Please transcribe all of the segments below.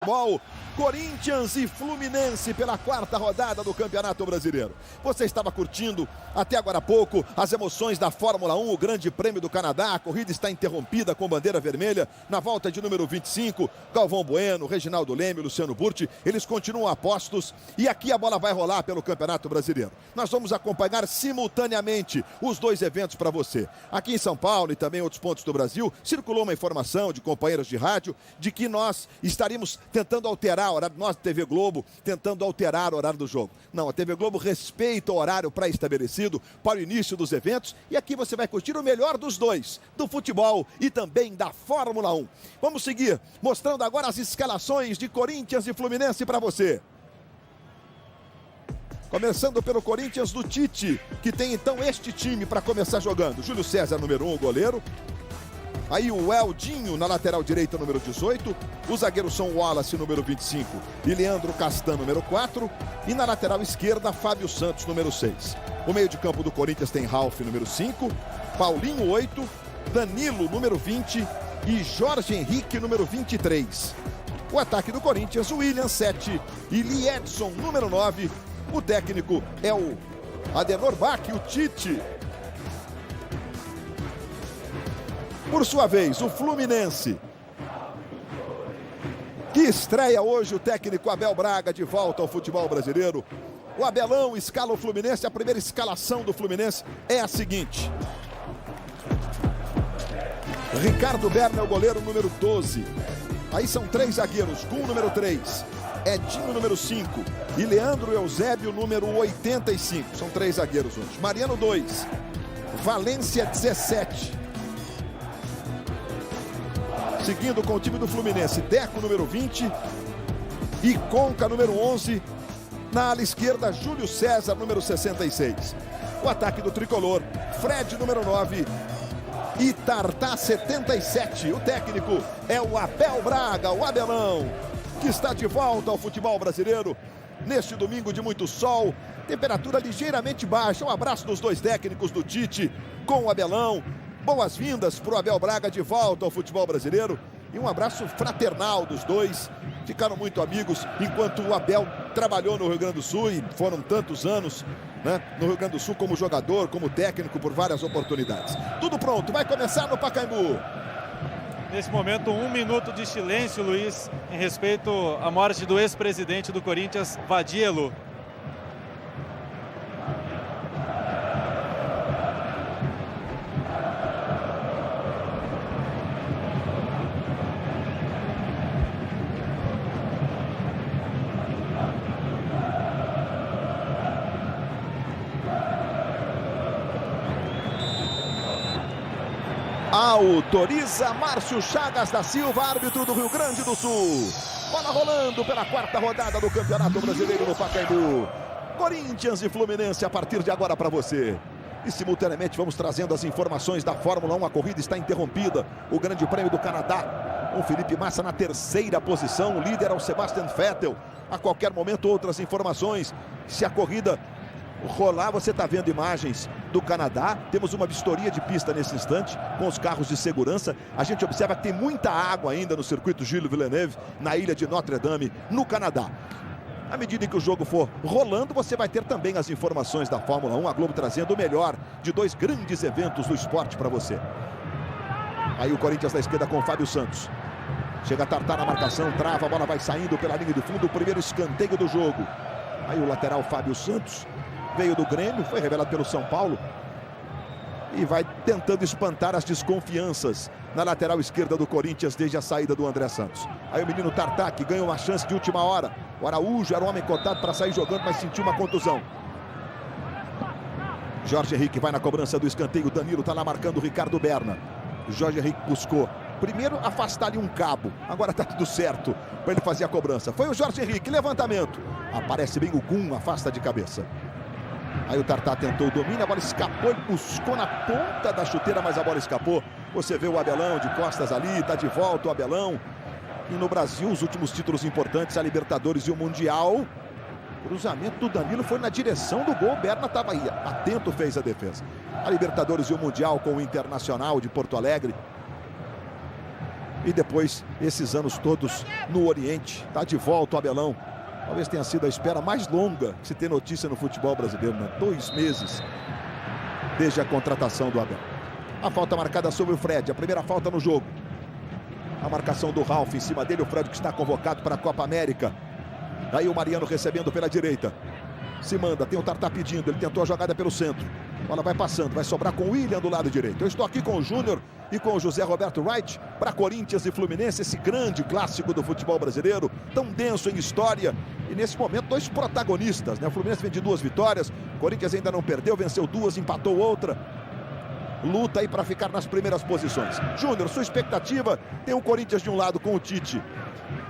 Futebol, Corinthians e Fluminense pela quarta rodada do Campeonato Brasileiro. Você estava curtindo até agora há pouco as emoções da Fórmula 1, o Grande Prêmio do Canadá. A corrida está interrompida com bandeira vermelha na volta de número 25. Galvão Bueno, Reginaldo Leme, Luciano Burti, eles continuam a postos e aqui a bola vai rolar pelo Campeonato Brasileiro. Nós vamos acompanhar simultaneamente os dois eventos para você. Aqui em São Paulo e também em outros pontos do Brasil, circulou uma informação de companheiros de rádio de que nós estaríamos tentando alterar o horário, nós, TV Globo, tentando alterar o horário do jogo. Não, a TV Globo respeita o horário pré-estabelecido para o início dos eventos e aqui você vai curtir o melhor dos dois, do futebol e também da Fórmula 1. Vamos seguir mostrando agora as escalações de Corinthians e Fluminense para você. Começando pelo Corinthians do Tite, que tem então este time para começar jogando. Júlio César, número 1, o goleiro. Aí o Eldinho na lateral direita, número 18. O zagueiro São Wallace, número 25. E Leandro Castan, número 4. E na lateral esquerda, Fábio Santos, número 6. O meio de campo do Corinthians tem Ralf, número 5. Paulinho, 8. Danilo, número 20. E Jorge Henrique, número 23. O ataque do Corinthians, William, 7. E Liedson, número 9. O técnico é o Adenor Bach, o Tite. Por sua vez, o Fluminense, que estreia hoje o técnico Abel Braga de volta ao futebol brasileiro. O Abelão escala o Fluminense. A primeira escalação do Fluminense é a seguinte: Ricardo Berna é o goleiro, número 12. Aí são 3 zagueiros, Gum, número 3. Edinho, número 5. E Leandro Eusébio, número 85. São 3 zagueiros hoje. Mariano, 2. Valência, 17. Seguindo com o time do Fluminense, Deco, número 20. E Conca, número 11. Na ala esquerda, Júlio César, número 66. O ataque do tricolor, Fred, número 9. E Tartá, 77. O técnico é o Abel Braga, o Abelão, que está de volta ao futebol brasileiro neste domingo de muito sol, temperatura ligeiramente baixa. Um abraço dos dois técnicos do Tite com o Abelão. Boas-vindas para o Abel Braga de volta ao futebol brasileiro e um abraço fraternal dos dois. Ficaram muito amigos enquanto o Abel trabalhou no Rio Grande do Sul e foram tantos anos, né, no Rio Grande do Sul como jogador, como técnico, por várias oportunidades. Tudo pronto, vai começar no Pacaembu. Nesse momento, 1 minuto de silêncio, Luiz, em respeito à morte do ex-presidente do Corinthians, Vadielo. Autoriza Márcio Chagas da Silva, árbitro do Rio Grande do Sul. Bola rolando pela quarta rodada do Campeonato Brasileiro no Pacaembu. Corinthians e Fluminense a partir de agora para você. E simultaneamente vamos trazendo as informações da Fórmula 1. A corrida está interrompida. O Grande Prêmio do Canadá, com Felipe Massa na terceira posição. O líder é o Sebastian Vettel. A qualquer momento outras informações. Se a corrida rolar, você está vendo imagens do Canadá. Temos uma vistoria de pista nesse instante com os carros de segurança. A gente observa que tem muita água ainda no circuito Gilles Villeneuve, na ilha de Notre Dame, no Canadá. À medida em que o jogo for rolando, você vai ter também as informações da Fórmula 1, a Globo trazendo o melhor de dois grandes eventos do esporte para você. Aí o Corinthians na esquerda com o Fábio Santos. Chega a Tartá na marcação, trava, a bola vai saindo pela linha de fundo, o primeiro escanteio do jogo. Aí o lateral Fábio Santos veio do Grêmio, foi revelado pelo São Paulo e vai tentando espantar as desconfianças na lateral esquerda do Corinthians desde a saída do André Santos. Aí o menino Tartá, que ganha uma chance de última hora. O Araújo era um homem cotado para sair jogando, mas sentiu uma contusão. Jorge Henrique vai na cobrança do escanteio. Danilo está lá marcando o Ricardo Berna. Jorge Henrique buscou primeiro afastar ali um cabo. Agora está tudo certo para ele fazer a cobrança. Foi o Jorge Henrique, levantamento. Aparece bem o Gum, afasta de cabeça. Aí o Tartá tentou o domínio, a bola escapou, ele buscou na ponta da chuteira, mas a bola escapou. Você vê o Abelão de costas ali, está de volta o Abelão. E no Brasil, os últimos títulos importantes, a Libertadores e o Mundial. Cruzamento do Danilo foi na direção do gol, o Berna estava aí, atento, fez a defesa. A Libertadores e o Mundial com o Internacional de Porto Alegre. E depois, esses anos todos no Oriente, tá de volta o Abelão. Talvez tenha sido a espera mais longa que se tem notícia no futebol brasileiro, né? 2 meses desde a contratação do Abel. A falta marcada sobre o Fred, a primeira falta no jogo. A marcação do Ralf em cima dele, o Fred que está convocado para a Copa América. Aí o Mariano recebendo pela direita. Se manda, tem o Tartá pedindo, ele tentou a jogada pelo centro. A bola vai passando, vai sobrar com o William do lado direito. Eu estou aqui com o Júnior e com o José Roberto Wright para Corinthians e Fluminense, esse grande clássico do futebol brasileiro, tão denso em história. E nesse momento, 2 protagonistas, né? O Fluminense vem de 2 vitórias, o Corinthians ainda não perdeu, venceu 2, empatou outra. Luta aí para ficar nas primeiras posições. Júnior, sua expectativa, tem o Corinthians de um lado com o Tite.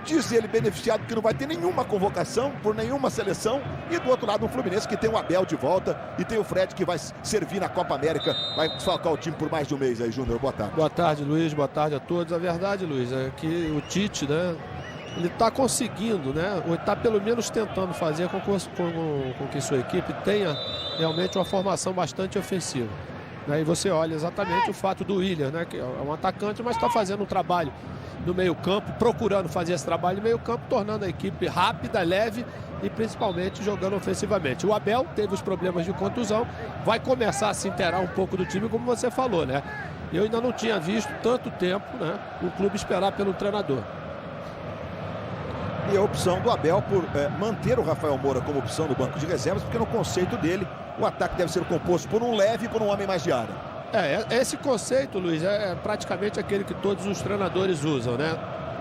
Diz ele beneficiado que não vai ter nenhuma convocação por nenhuma seleção. E do outro lado o Fluminense que tem o Abel de volta e tem o Fred que vai servir na Copa América. Vai desfalcar o time por mais de um mês aí, Júnior. Boa tarde. Boa tarde, Luiz. Boa tarde a todos. A verdade, Luiz, é que o Tite, né, ele está conseguindo, né, ou está pelo menos tentando fazer com que sua equipe tenha realmente uma formação bastante ofensiva. E você olha exatamente o fato do William, né, que é um atacante, mas está fazendo um trabalho no meio-campo, procurando fazer esse trabalho no meio-campo, tornando a equipe rápida, leve e principalmente jogando ofensivamente. O Abel teve os problemas de contusão, vai começar a se inteirar um pouco do time, como você falou, né? Eu ainda não tinha visto tanto tempo, né, o clube esperar pelo treinador. E a opção do Abel por manter o Rafael Moura como opção no banco de reservas, porque no conceito dele, o ataque deve ser composto por um leve e por um homem mais de área. Esse conceito, Luiz, é praticamente aquele que todos os treinadores usam, né?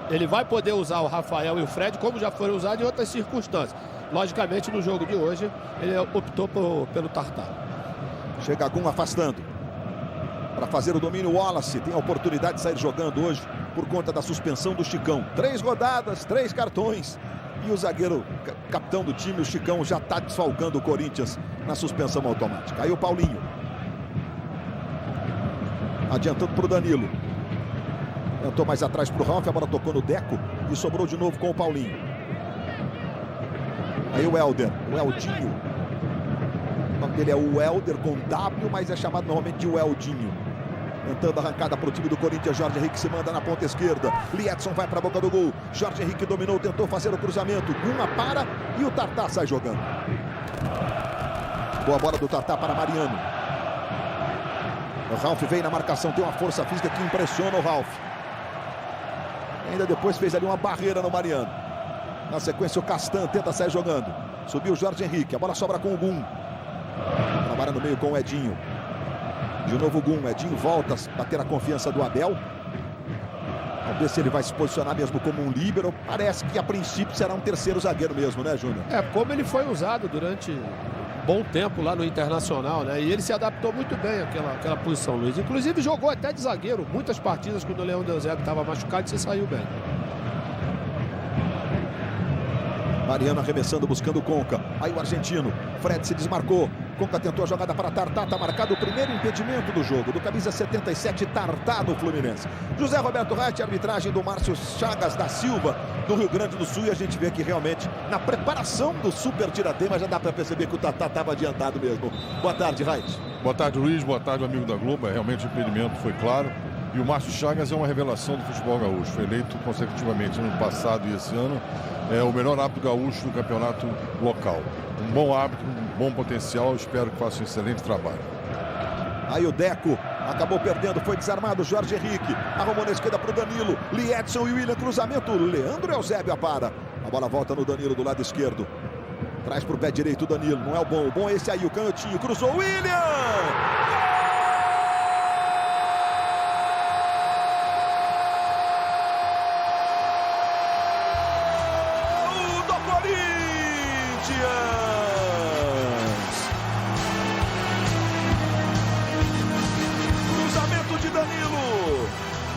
Ele vai poder usar o Rafael e o Fred como já foram usados em outras circunstâncias. Logicamente, no jogo de hoje, ele optou pelo Tartá. Chega Gum afastando. Para fazer o domínio, o Wallace tem a oportunidade de sair jogando hoje por conta da suspensão do Chicão. 3 rodadas, 3 cartões. E o zagueiro, capitão do time, o Chicão, já está desfalcando o Corinthians na suspensão automática. Aí o Paulinho. Adiantando para o Danilo. Tentou mais atrás para o Ralf, a bola tocou no Deco e sobrou de novo com o Paulinho. Aí o Helder, o Eldinho. O nome dele é o Helder com W, mas é chamado normalmente de Eldinho. Tentando arrancada para o time do Corinthians, Jorge Henrique se manda na ponta esquerda. Liedson vai para a boca do gol. Jorge Henrique dominou, tentou fazer o cruzamento. Guma para e o Tartá sai jogando. Boa bola do Tartá para Mariano. O Ralf vem na marcação, tem uma força física que impressiona o Ralf. Ainda depois fez ali uma barreira no Mariano. Na sequência o Castan tenta sair jogando. Subiu o Jorge Henrique, a bola sobra com o Gum. Trabalha no meio com o Edinho. De novo o Gum, Edinho volta a bater a confiança do Abel. Vamos ver se ele vai se posicionar mesmo como um líbero. Parece que a princípio será um terceiro zagueiro mesmo, né, Júnior? Como ele foi usado durante bom tempo lá no Internacional, né? E ele se adaptou muito bem àquela posição, Luiz. Inclusive jogou até de zagueiro muitas partidas quando o Leão Deusébio estava machucado e se saiu bem. Mariano arremessando, buscando o Conca. Aí o argentino, Fred se desmarcou. Conca tentou a jogada para Tartá. Está marcado o primeiro impedimento do jogo. Do camisa 77, Tartá do Fluminense. José Roberto Wright, arbitragem do Márcio Chagas da Silva, do Rio Grande do Sul. E a gente vê que realmente, na preparação do Super Tiratema, já dá para perceber que o Tartá estava adiantado mesmo. Boa tarde, Wright. Boa tarde, Luiz. Boa tarde, amigo da Globo. Realmente o impedimento foi claro. E o Márcio Chagas é uma revelação do futebol gaúcho. Foi eleito consecutivamente no ano passado e esse ano. É o melhor árbitro gaúcho do campeonato local. Um bom árbitro, um bom potencial. Espero que faça um excelente trabalho. Aí o Deco acabou perdendo, foi desarmado. Jorge Henrique arrumou na esquerda para o Danilo. Liedson e William, cruzamento. Leandro Eusébio para. A bola volta no Danilo do lado esquerdo. Traz para o pé direito o Danilo. Não é o bom é esse aí, o canhotinho. Cruzou o William! Cruzamento de Danilo,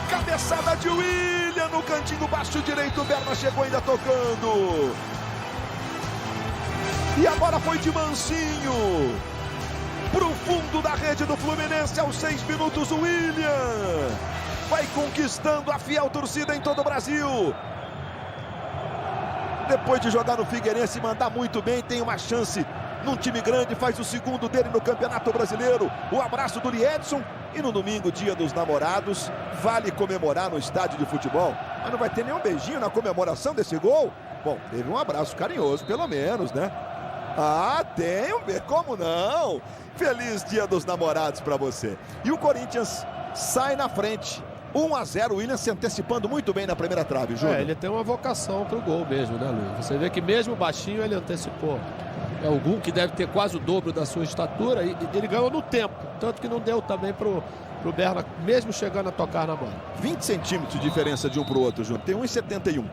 cabeçada de William no cantinho baixo direito, o Berna chegou ainda tocando. E a bola foi de mansinho pro fundo da rede do Fluminense aos 6 minutos. O William vai conquistando a fiel torcida em todo o Brasil. Depois de jogar no Figueirense e mandar muito bem, tem uma chance num time grande, faz o segundo dele no Campeonato Brasileiro. O abraço do Liedson E no domingo, dia dos namorados, vale comemorar no estádio de futebol. Mas não vai ter nenhum beijinho na comemoração desse gol? Bom, teve um abraço carinhoso, pelo menos, né? Ah, tem um beijo, como não? Feliz dia dos namorados para você. E o Corinthians sai na frente. 1-0, o William se antecipando muito bem na primeira trave, Júnior. Ele tem uma vocação para o gol mesmo, né, Luiz? Você vê que mesmo baixinho ele antecipou. É o Gum, que deve ter quase o dobro da sua estatura, e ele ganhou no tempo. Tanto que não deu também pro Berna, mesmo chegando a tocar na bola. 20 centímetros de diferença de um pro outro, Júnior. Tem 1,71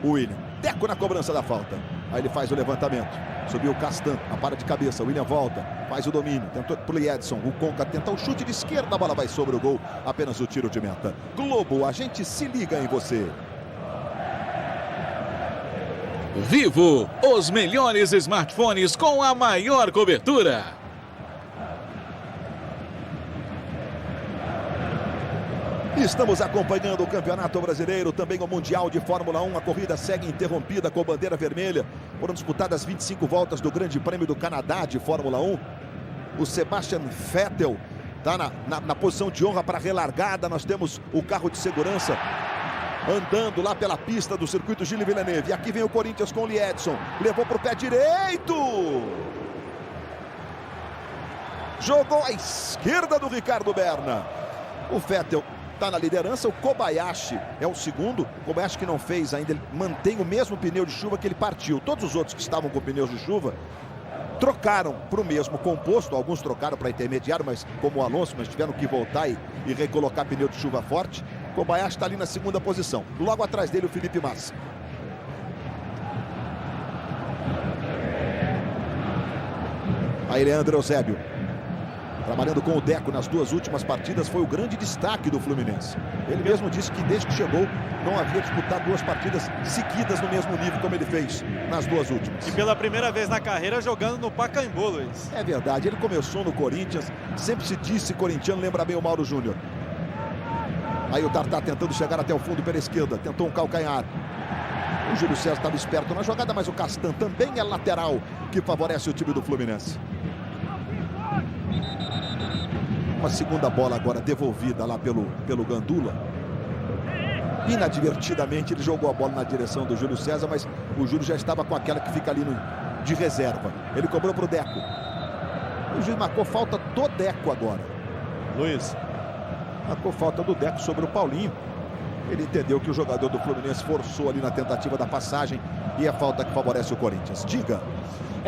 o William. Deco na cobrança da falta. Aí ele faz o levantamento. Subiu o Castan, a para de cabeça. O William volta, faz o domínio. Tentou pro Edson. O Conca tenta o chute de esquerda. A bola vai sobre o gol. Apenas o tiro de meta. Globo, a gente se liga em você. Vivo, os melhores smartphones com a maior cobertura. Estamos acompanhando o Campeonato Brasileiro, também o Mundial de Fórmula 1. A corrida segue interrompida com bandeira vermelha. Foram disputadas 25 voltas do Grande Prêmio do Canadá de Fórmula 1. O Sebastian Vettel está na posição de honra para a relargada. Nós temos o carro de segurança andando lá pela pista do circuito Gilles Villeneuve. E aqui vem o Corinthians com o Edson. Levou para o pé direito. Jogou à esquerda do Ricardo Berna. O Vettel está na liderança. O Kobayashi é o segundo. O Kobayashi, que não fez ainda, ele mantém o mesmo pneu de chuva que ele partiu. Todos os outros que estavam com pneus de chuva trocaram para o mesmo composto. Alguns trocaram para intermediário, mas como o Alonso, mas tiveram que voltar e recolocar pneu de chuva forte. Kobayashi está ali na segunda posição. Logo atrás dele o Felipe Massa. Aí Leandro Eusébio, trabalhando com o Deco nas duas últimas partidas, foi o grande destaque do Fluminense. Ele mesmo disse que desde que chegou não havia disputado duas partidas seguidas no mesmo nível como ele fez nas duas últimas. E pela primeira vez na carreira jogando no Pacaembu, Luiz. É verdade, ele começou no Corinthians, sempre se disse corintiano, lembra bem o Mauro Júnior. Aí o Tartá tentando chegar até o fundo pela esquerda, tentou um calcanhar. O Júlio César estava esperto na jogada, mas o Castan também é lateral, que favorece o time do Fluminense. Uma segunda bola agora devolvida lá pelo Gandula. Inadvertidamente ele jogou a bola na direção do Júlio César, mas o Júlio já estava com aquela que fica ali de reserva. Ele cobrou para o Deco. O juiz marcou falta do Deco agora. Luiz. Marcou falta do Deco sobre o Paulinho. Ele entendeu que o jogador do Fluminense forçou ali na tentativa da passagem e é falta que favorece o Corinthians. Diga.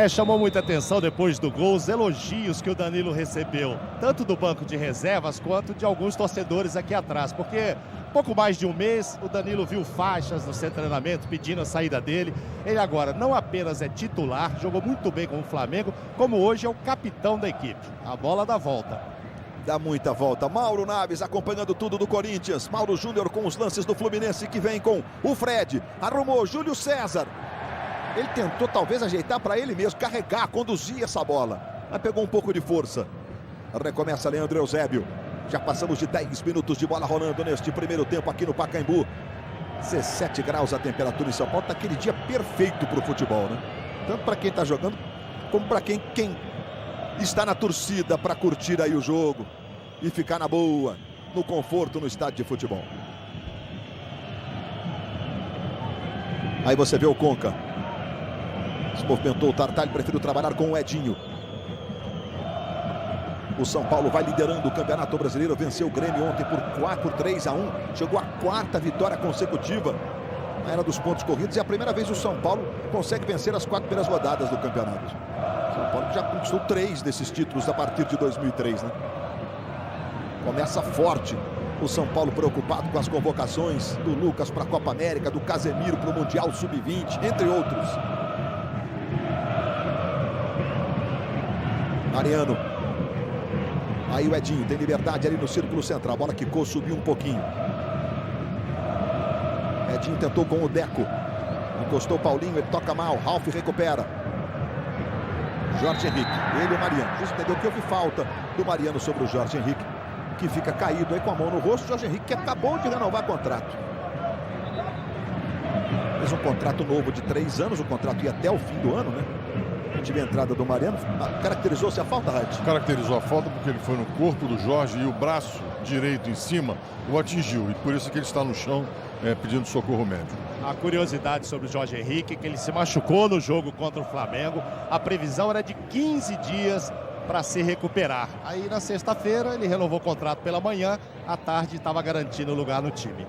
Chamou muita atenção depois do gol os elogios que o Danilo recebeu, tanto do banco de reservas quanto de alguns torcedores aqui atrás, porque pouco mais de um mês o Danilo viu faixas no seu treinamento pedindo a saída dele. Ele agora não apenas é titular, jogou muito bem com o Flamengo, como hoje é o capitão da equipe. A bola dá volta. Dá muita volta. Mauro Naves acompanhando tudo do Corinthians. Mauro Júnior com os lances do Fluminense, que vem com o Fred. Arrumou Júlio César. Ele tentou talvez ajeitar para ele mesmo, carregar, conduzir essa bola. Mas pegou um pouco de força. Recomeça Leandro Eusébio. Já passamos de 10 minutos de bola rolando neste primeiro tempo aqui no Pacaembu. 17 graus a temperatura em São Paulo. Tá aquele dia perfeito para o futebol, né? Tanto para quem está jogando, como para quem está na torcida para curtir aí o jogo e ficar na boa, no conforto no estádio de futebol. Aí você vê o Conca. Se movimentou o Tartá, ele preferiu trabalhar com o Edinho. O São Paulo vai liderando o Campeonato Brasileiro, venceu o Grêmio ontem por 4-3-1, chegou à quarta vitória consecutiva na era dos pontos corridos e é a primeira vez o São Paulo consegue vencer as 4 primeiras rodadas do campeonato. O São Paulo já conquistou 3 desses títulos a partir de 2003, né? Começa forte o São Paulo, preocupado com as convocações do Lucas para a Copa América, do Casemiro para o Mundial Sub-20, entre outros. Mariano. Aí o Edinho tem liberdade ali no círculo central. A bola quicou, subiu um pouquinho. Edinho tentou com o Deco. Encostou o Paulinho, ele toca mal. Ralf recupera. Jorge Henrique, ele e o Mariano. Justo entendeu que houve falta do Mariano sobre o Jorge Henrique, que fica caído aí com a mão no rosto. Jorge Henrique, que acabou de renovar contrato. Fez um contrato novo de 3 anos. O contrato ia até o fim do ano, né? Tive a entrada do Mariano. Caracterizou-se a falta, Raid? Caracterizou a falta porque ele foi no corpo do Jorge e o braço direito em cima o atingiu. E por isso que ele está no chão pedindo socorro médico. A curiosidade sobre o Jorge Henrique, que ele se machucou no jogo contra o Flamengo. A previsão era de 15 dias para se recuperar. Aí na sexta-feira ele renovou o contrato pela manhã. À tarde estava garantindo lugar no time.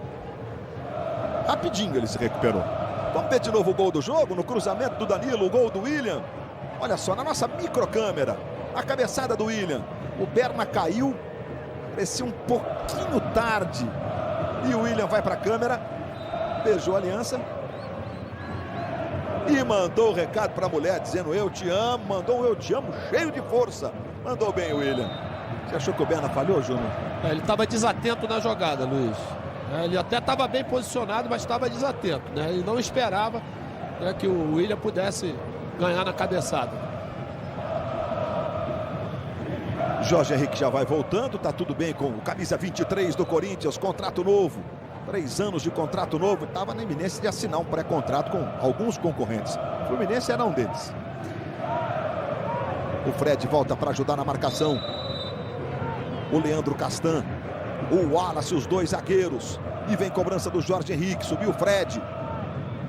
Rapidinho ele se recuperou. Vamos ver de novo o gol do jogo, no cruzamento do Danilo, o gol do William. Olha só, na nossa microcâmera, a cabeçada do William. O Berna caiu, parecia um pouquinho tarde. E o William vai para a câmera, beijou a aliança. E mandou o recado para a mulher, dizendo eu te amo. Mandou um eu te amo cheio de força. Mandou bem o William. Você achou que o Berna falhou, Júnior? Ele estava desatento na jogada, Luiz. Ele até estava bem posicionado, mas estava desatento, né? Ele não esperava, né, que o William pudesse ganhar na cabeçada. Jorge Henrique já vai voltando, tá tudo bem com o camisa 23 do Corinthians, contrato novo. 3 anos de contrato novo, estava na iminência de assinar um pré-contrato com alguns concorrentes. O Fluminense era um deles. O Fred volta para ajudar na marcação. O Leandro Castan. O Wallace, os dois zagueiros. E vem cobrança do Jorge Henrique. Subiu o Fred.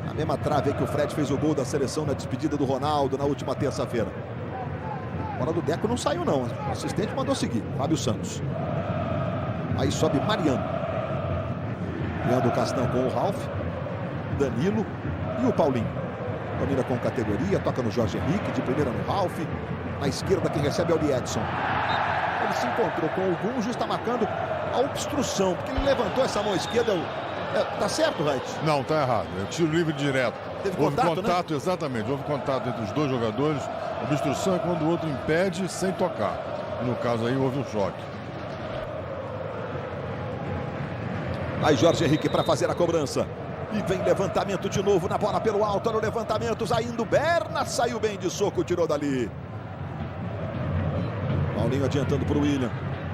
Na mesma trave aí que o Fred fez o gol da seleção na despedida do Ronaldo na última terça-feira. A bola do Deco não saiu não. O assistente mandou seguir. Fábio Santos. Aí sobe Mariano. Leandro Castan com o Ralf. Danilo e o Paulinho. Domina com categoria. Toca no Jorge Henrique. De primeira no Ralf. Na esquerda quem recebe é o Liedson. Ele se encontrou com o Gunjo. Está marcando a obstrução, porque ele levantou essa mão esquerda. Tá certo, Reit? Não, tá errado. É tiro livre direto. Houve contato, né? Exatamente. Houve contato entre os dois jogadores. Obstrução é quando o outro impede sem tocar. No caso aí houve um choque. Aí Jorge Henrique para fazer a cobrança. E vem levantamento de novo na bola pelo alto. Olha o levantamento, saindo Berna. Saiu bem de soco, tirou dali. Paulinho adiantando para o William.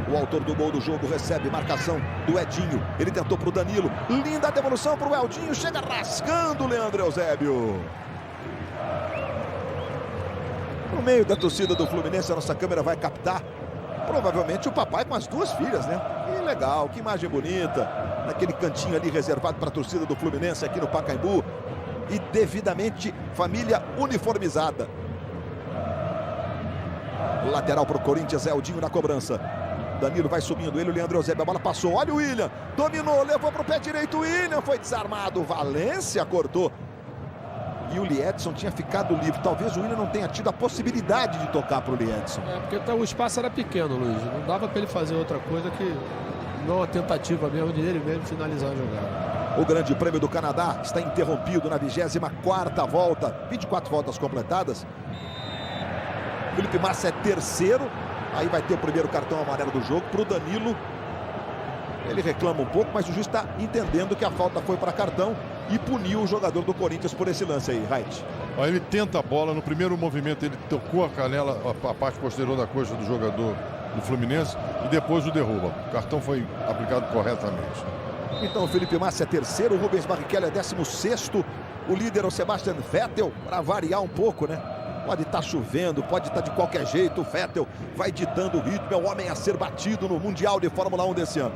O autor do gol do jogo recebe marcação do Edinho. Ele tentou para o Danilo. Linda devolução para o Eldinho. Chega rasgando o Leandro Eusébio. No meio da torcida do Fluminense, a nossa câmera vai captar provavelmente o papai com as duas filhas, né? Que legal, que imagem bonita. Naquele cantinho ali reservado para a torcida do Fluminense aqui no Pacaembu. E devidamente família uniformizada. Lateral para o Corinthians, Eldinho na cobrança. Danilo vai subindo, ele, o Leandro Eusébio, a bola passou, olha o William, dominou, levou para o pé direito, o William foi desarmado, Valência cortou. E o Liedson tinha ficado livre, talvez o William não tenha tido a possibilidade de tocar para o Liedson. Porque o espaço era pequeno, Luiz, não dava para ele fazer outra coisa que não a tentativa mesmo de ele mesmo finalizar a jogada. O Grande Prêmio do Canadá está interrompido na 24ª volta, 24 voltas completadas. Felipe Massa é terceiro. Aí vai ter o primeiro cartão amarelo do jogo para o Danilo. Ele reclama um pouco, mas o juiz está entendendo que a falta foi para cartão e puniu o jogador do Corinthians por esse lance aí, Reit. Ele tenta a bola, no primeiro movimento ele tocou a canela, a parte posterior da coxa do jogador do Fluminense e depois o derruba. O cartão foi aplicado corretamente. Então o Felipe Massa é terceiro, o Rubens Barrichello é 16º. O líder é o Sebastian Vettel, para variar um pouco, né? Pode estar chovendo, pode estar de qualquer jeito. O Vettel vai ditando o ritmo. É o homem a ser batido no Mundial de Fórmula 1 desse ano.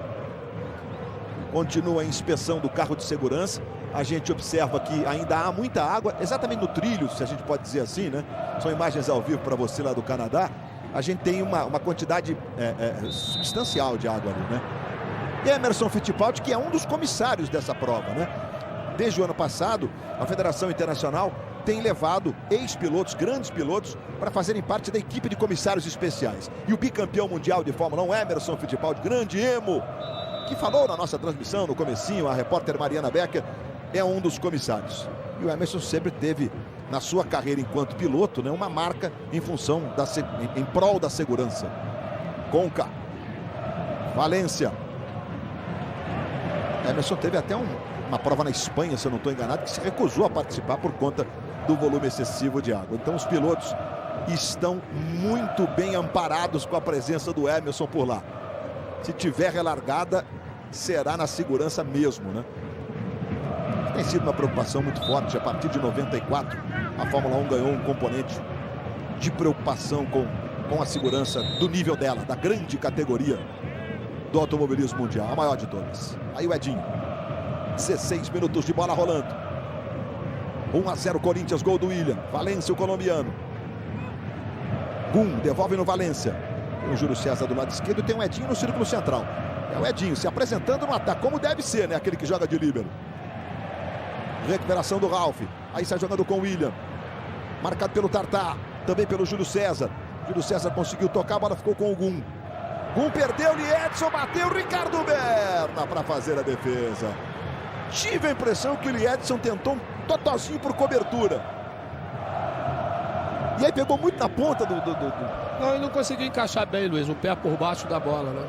Continua a inspeção do carro de segurança. A gente observa que ainda há muita água, exatamente no trilho, se a gente pode dizer assim, né? São imagens ao vivo para você lá do Canadá. A gente tem uma quantidade substancial de água ali, né? E Emerson Fittipaldi, que é um dos comissários dessa prova, né? Desde o ano passado, a Federação Internacional tem levado ex-pilotos, grandes pilotos, para fazerem parte da equipe de comissários especiais. E o bicampeão mundial de Fórmula 1, Emerson Fittipaldi, grande emo, que falou na nossa transmissão, no comecinho, a repórter Mariana Becker, é um dos comissários. E o Emerson sempre teve, na sua carreira enquanto piloto, né, uma marca em função, em prol da segurança. Conca. Valência. Emerson teve até uma prova na Espanha, se eu não estou enganado, que se recusou a participar por conta do volume excessivo de água. Então os pilotos estão muito bem amparados com a presença do Emerson por lá. Se tiver relargada, será na segurança mesmo, né? Tem sido uma preocupação muito forte. A partir de 94, a Fórmula 1 ganhou um componente de preocupação com a segurança do nível dela, da grande categoria do automobilismo mundial, a maior de todas. Aí o Edinho, 16 minutos de bola rolando. 1-0 Corinthians, gol do William. Valência, o colombiano. Gum, devolve no Valência. Tem o Júlio César do lado esquerdo e tem o Edinho no círculo central. É o Edinho se apresentando no ataque, como deve ser, né? Aquele que joga de líbero. Recuperação do Ralf. Aí sai jogando com o William. Marcado pelo Tartar, também pelo Júlio César. Júlio César conseguiu tocar, a bola ficou com o Gum. Gum perdeu-lhe, Edson bateu, Ricardo Berna para fazer a defesa. Tive a impressão que o Edson tentou um totozinho por cobertura. E aí pegou muito na ponta do... Não, ele não conseguiu encaixar bem, Luiz, o pé por baixo da bola, né?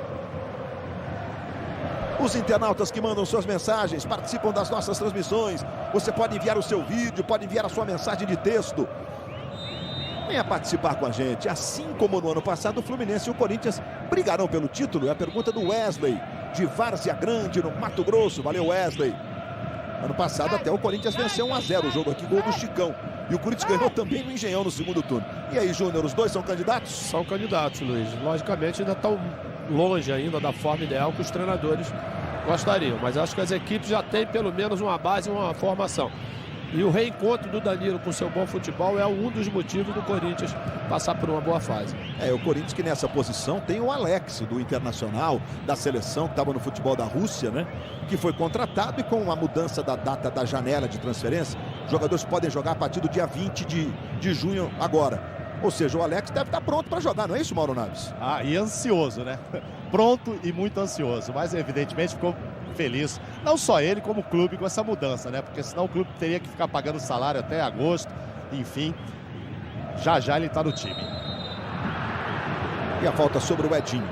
Os internautas que mandam suas mensagens participam das nossas transmissões. Você pode enviar o seu vídeo, pode enviar a sua mensagem de texto. Venha participar com a gente. Assim como no ano passado, o Fluminense e o Corinthians brigarão pelo título. É a pergunta do Wesley, de Várzea Grande, no Mato Grosso. Valeu, Wesley. Ano passado até o Corinthians venceu 1-0 o jogo aqui, gol do Chicão. E o Corinthians ganhou também no Engenhão no segundo turno. E aí, Júnior, os dois são candidatos? São candidatos, Luiz. Logicamente ainda estão longe ainda da forma ideal que os treinadores gostariam. Mas acho que as equipes já têm pelo menos uma base, uma formação. E o reencontro do Danilo com seu bom futebol é um dos motivos do Corinthians passar por uma boa fase. É, o Corinthians que nessa posição tem o Alex, do Internacional, da seleção, que estava no futebol da Rússia, né? Que foi contratado e com a mudança da data da janela de transferência, os jogadores podem jogar a partir do dia 20 de junho agora. Ou seja, o Alex deve estar pronto para jogar, não é isso, Mauro Naves? Ah, e ansioso, né? Pronto e muito ansioso, mas evidentemente ficou feliz, não só ele como o clube com essa mudança, né? Porque senão o clube teria que ficar pagando salário até agosto, enfim, já ele está no time. E a falta sobre o Edinho.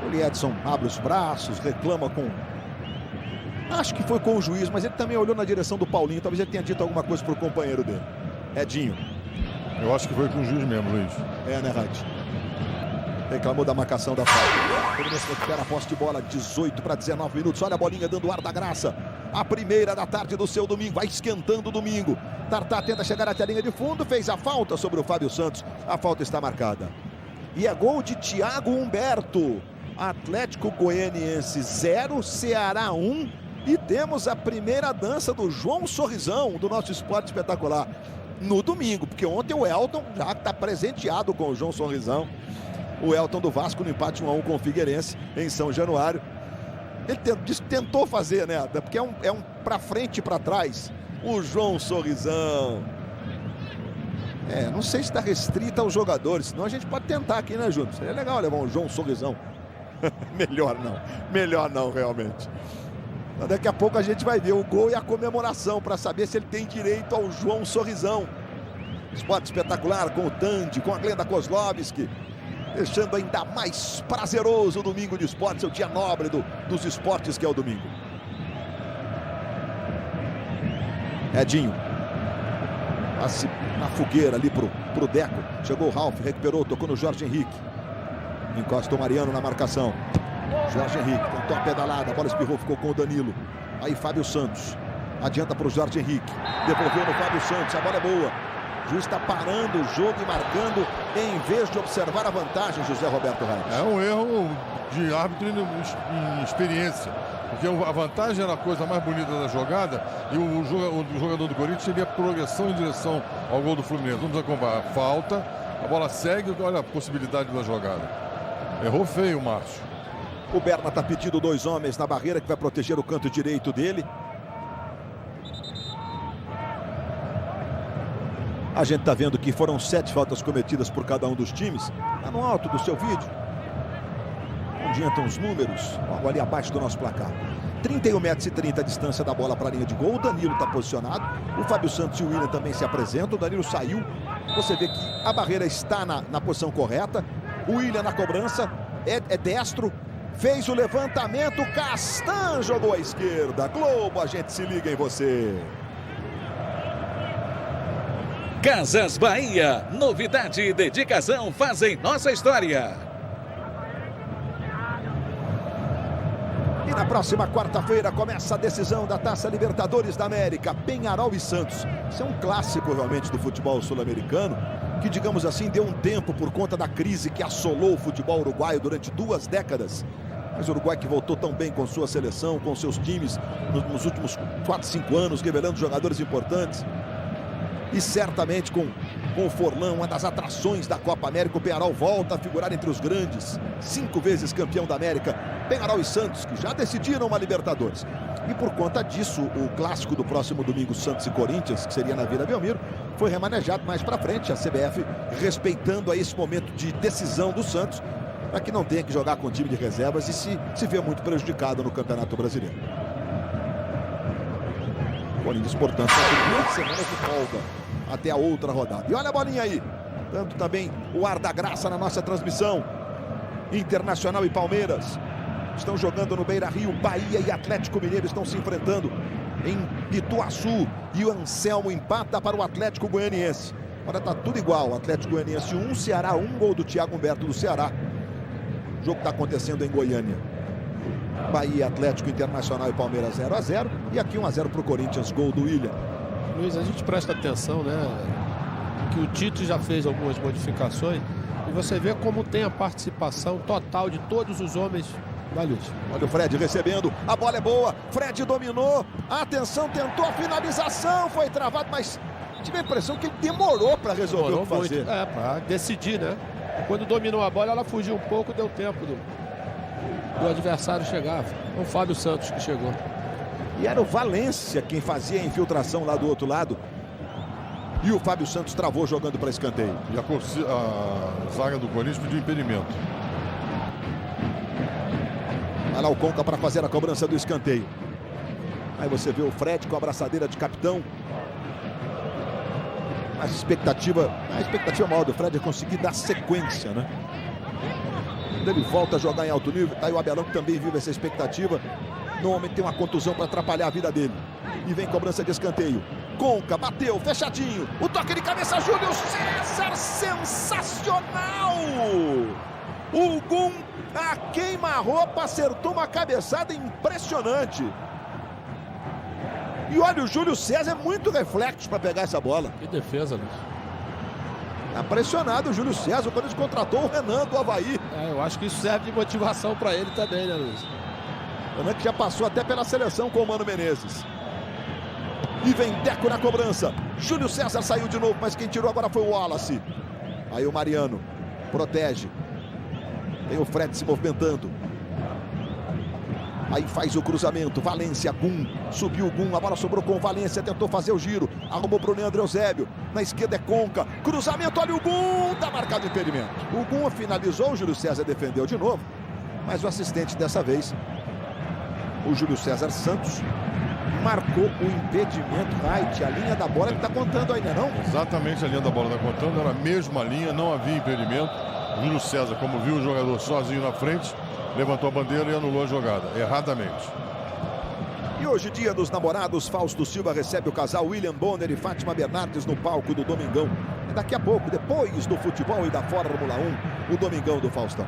O Edson abre os braços, reclama com... Acho que foi com o juiz, mas ele também olhou na direção do Paulinho, talvez ele tenha dito alguma coisa pro companheiro dele. Edinho. Eu acho que foi com o juiz mesmo, Luiz. É, né, Rádio? Reclamou da marcação da falta. O Fluminense recupera a posse de bola, 18 para 19 minutos. Olha a bolinha dando ar da graça. A primeira da tarde do seu domingo. Vai esquentando o domingo. Tartar tenta chegar até a linha de fundo. Fez a falta sobre o Fábio Santos. A falta está marcada. E é gol de Thiago Humberto. Atlético Goianiense 0, Ceará 1. E temos a primeira dança do João Sorrisão, do nosso Esporte Espetacular, no domingo. Porque ontem o Elton já está presenteado com o João Sorrisão. O Elton do Vasco no empate 1-1 com o Figueirense em São Januário. Ele tentou fazer, né? Porque é um pra frente e pra trás. O João Sorrisão. Não sei se está restrito aos jogadores, senão a gente pode tentar aqui, né, Júnior? Seria legal levar um João Sorrisão. Melhor não, realmente. Mas daqui a pouco a gente vai ver o gol e a comemoração para saber se ele tem direito ao João Sorrisão. Esporte Espetacular com o Tandy, com a Glenda Kozlovski, deixando ainda mais prazeroso o domingo de esportes, o dia nobre dos esportes que é o domingo. Edinho. Passe na fogueira ali pro Deco. Chegou o Ralf, recuperou, tocou no Jorge Henrique. Encosta o Mariano na marcação. Jorge Henrique tentou a pedalada, a bola espirrou, ficou com o Danilo. Aí Fábio Santos. Adianta pro Jorge Henrique. Devolveu no Fábio Santos, a bola é boa. O juiz está parando o jogo e marcando em vez de observar a vantagem, José Roberto Reis. É um erro de árbitro em experiência. Porque a vantagem era a coisa mais bonita da jogada e o jogador do Corinthians teria progressão em direção ao gol do Fluminense. Vamos acompanhar. Falta, a bola segue, olha a possibilidade da jogada. Errou feio o Márcio. O Berna está pedindo 2 homens na barreira que vai proteger o canto direito dele. A gente está vendo que foram 7 faltas cometidas por cada um dos times. Está no alto do seu vídeo. Onde entram os números, logo ali abaixo do nosso placar. 31,30 metros a distância da bola para a linha de gol. O Danilo está posicionado. O Fábio Santos e o William também se apresentam. O Danilo saiu. Você vê que a barreira está na posição correta. O William na cobrança. É destro. Fez o levantamento. Castan jogou à esquerda. Globo, a gente se liga em você. Casas Bahia. Novidade e dedicação fazem nossa história. E na próxima quarta-feira começa a decisão da Taça Libertadores da América, Peñarol e Santos. Isso é um clássico realmente do futebol sul-americano, que, digamos assim, deu um tempo por conta da crise que assolou o futebol uruguaio durante 2 décadas. Mas o Uruguai que voltou tão bem com sua seleção, com seus times nos últimos 4, 5 anos, revelando jogadores importantes. E certamente com o Forlán, uma das atrações da Copa América, o Peñarol volta a figurar entre os grandes. 5 vezes campeão da América, Peñarol e Santos, que já decidiram uma Libertadores. E por conta disso, o clássico do próximo domingo, Santos e Corinthians, que seria na Vila Belmiro, foi remanejado mais para frente, a CBF respeitando aí esse momento de decisão do Santos, para que não tenha que jogar com o time de reservas e se vê muito prejudicado no Campeonato Brasileiro. Corinthians, portanto, tem 2 semanas de folga até a outra rodada. E olha a bolinha aí, dando também o ar da graça na nossa transmissão. Internacional e Palmeiras estão jogando no Beira-Rio. Bahia e Atlético Mineiro estão se enfrentando em Ituaçu. E o Anselmo empata para o Atlético Goianiense. Agora está tudo igual. Atlético Goianiense 1, Ceará 1, gol do Thiago Humberto do Ceará. O jogo está acontecendo em Goiânia. Bahia, Atlético, Internacional e Palmeiras 0-0. E aqui 1-0 para o Corinthians, gol do William. Luiz, a gente presta atenção, né? Que o Tite já fez algumas modificações. E você vê como tem a participação total de todos os homens da Luz. Olha o Fred recebendo, a bola é boa, Fred dominou, atenção, tentou a finalização, foi travado, mas tive a impressão que ele demorou para resolver o que fazer. Para decidir, né? Quando dominou a bola, ela fugiu um pouco, deu tempo do adversário chegar. O Fábio Santos que chegou. E era o Valência quem fazia a infiltração lá do outro lado. E o Fábio Santos travou jogando para escanteio. E a zaga do Corinthians pediu impedimento. Vai lá o Conca para fazer a cobrança do escanteio. Aí você vê o Fred com a abraçadeira de capitão. A expectativa maior do Fred é conseguir dar sequência, né? Quando ele volta a jogar em alto nível, tá aí o Abelão que também vive essa expectativa. Normalmente tem uma contusão para atrapalhar a vida dele. E vem cobrança de escanteio. Conca, bateu, fechadinho. O toque de cabeça, Júlio César, sensacional! O Gum, a queima-roupa, acertou uma cabeçada impressionante. E olha, o Júlio César é muito reflexo para pegar essa bola. Que defesa, Luiz. Tá pressionado o Júlio César quando ele contratou o Renan do Avaí. Eu acho que isso serve de motivação para ele também, né, Luiz? Renan que já passou até pela seleção com o Mano Menezes. E vem Deco na cobrança. Júlio César saiu de novo, mas quem tirou agora foi o Wallace. Aí o Mariano protege. Tem o Fred se movimentando. Aí faz o cruzamento. Valência, Gum. Subiu o Gum. A bola sobrou com o Valência. Tentou fazer o giro. Arrumou para o Leandro Eusébio. Na esquerda é Conca. Cruzamento. Olha o Gum. Está marcado o impedimento. O Gum finalizou. O Júlio César defendeu de novo. Mas o assistente dessa vez, o Júlio César Santos, marcou o impedimento. Right, a linha da bola que está contando ainda, não? Exatamente, a linha da bola está contando. Era a mesma linha, não havia impedimento. O Júlio César, como viu o jogador sozinho na frente, levantou a bandeira e anulou a jogada, erradamente. E hoje, dia dos namorados, Fausto Silva recebe o casal William Bonner e Fátima Bernardes no palco do Domingão. E daqui a pouco, depois do futebol e da Fórmula 1, o Domingão do Faustão.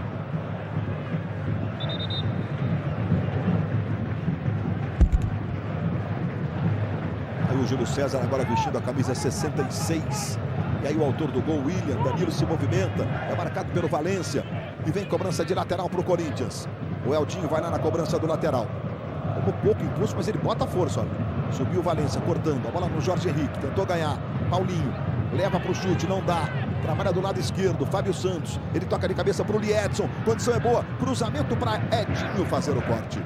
Aí o Júlio César agora vestindo a camisa 66. E aí o autor do gol, William, Danilo se movimenta, é marcado pelo Valência. E vem cobrança de lateral para o Corinthians. O Eldinho vai lá na cobrança do lateral. Com pouco impulso, mas ele bota a força, olha. Subiu o Valência, cortando. A bola no Jorge Henrique, tentou ganhar. Paulinho, leva para o chute, não dá. Trabalha do lado esquerdo, Fábio Santos. Ele toca de cabeça para o Liedson. Condição é boa. Cruzamento para Edinho fazer o corte.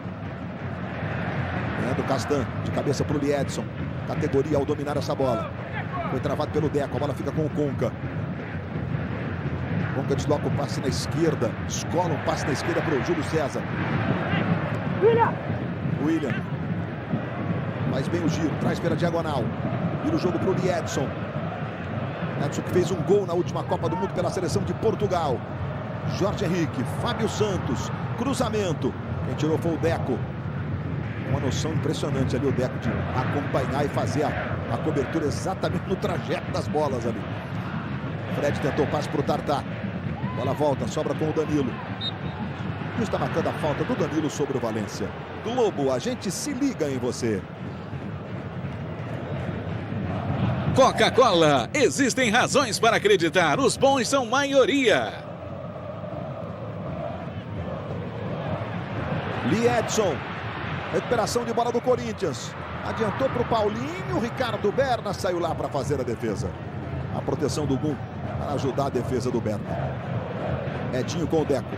Do Castan, de cabeça para o Liedson. Categoria ao dominar essa bola. Foi travado pelo Deco, a bola fica com o Conca. Conca desloca o passe na esquerda. Escola um passe na esquerda para o Júlio César. William. Faz bem o giro, traz pela diagonal. Vira o jogo para o Liedson. Edson que fez um gol na última Copa do Mundo pela seleção de Portugal. Jorge Henrique, Fábio Santos. Cruzamento. Quem tirou foi o Deco. Uma noção impressionante ali o Deco de acompanhar e fazer a cobertura exatamente no trajeto das bolas ali. Fred tentou o passe para o Tartá. Bola volta, sobra com o Danilo. E está marcando a falta do Danilo sobre o Valência. Globo, a gente se liga em você. Coca-Cola. Existem razões para acreditar. Os bons são maioria. Lee Edson. Recuperação de bola do Corinthians. Adiantou para o Paulinho. Ricardo Berna saiu lá para fazer a defesa. A proteção do Gum para ajudar a defesa do Berna. Edinho com o Deco.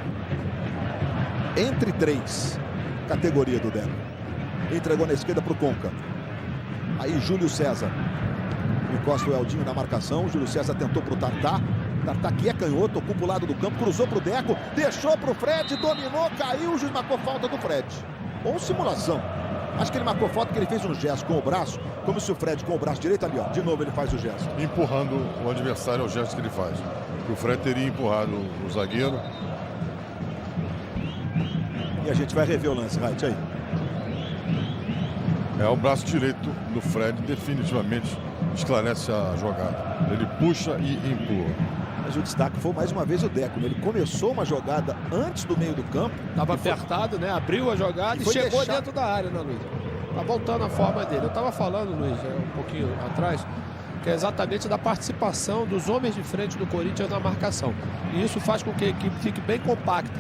Entre três. Categoria do Deco. Entregou na esquerda para o Conca. Aí Júlio César. Encosta o Eldinho na marcação. Júlio César tentou para o Tartá. Tartá que é canhoto, ocupa o lado do campo, cruzou para o Deco, deixou para o Fred, dominou, caiu, o juiz marcou falta do Fred. Ou simulação. Acho que ele marcou falta porque ele fez um gesto com o braço, como se o Fred com o braço direito ali, ó, de novo ele faz o gesto. Empurrando o adversário, é o gesto que ele faz. O Fred teria empurrado o zagueiro. E a gente vai rever o lance, Wright, aí. É o braço direito do Fred, definitivamente esclarece a jogada. Ele puxa e empurra. Mas o destaque foi mais uma vez o Deco, né? Ele começou uma jogada antes do meio do campo. Estava apertado, né? Abriu a jogada e chegou dentro da área, né, Luiz? Tá voltando a forma dele. Eu estava falando, Luiz, um pouquinho atrás, que é exatamente da participação dos homens de frente do Corinthians na marcação. E isso faz com que a equipe fique bem compacta.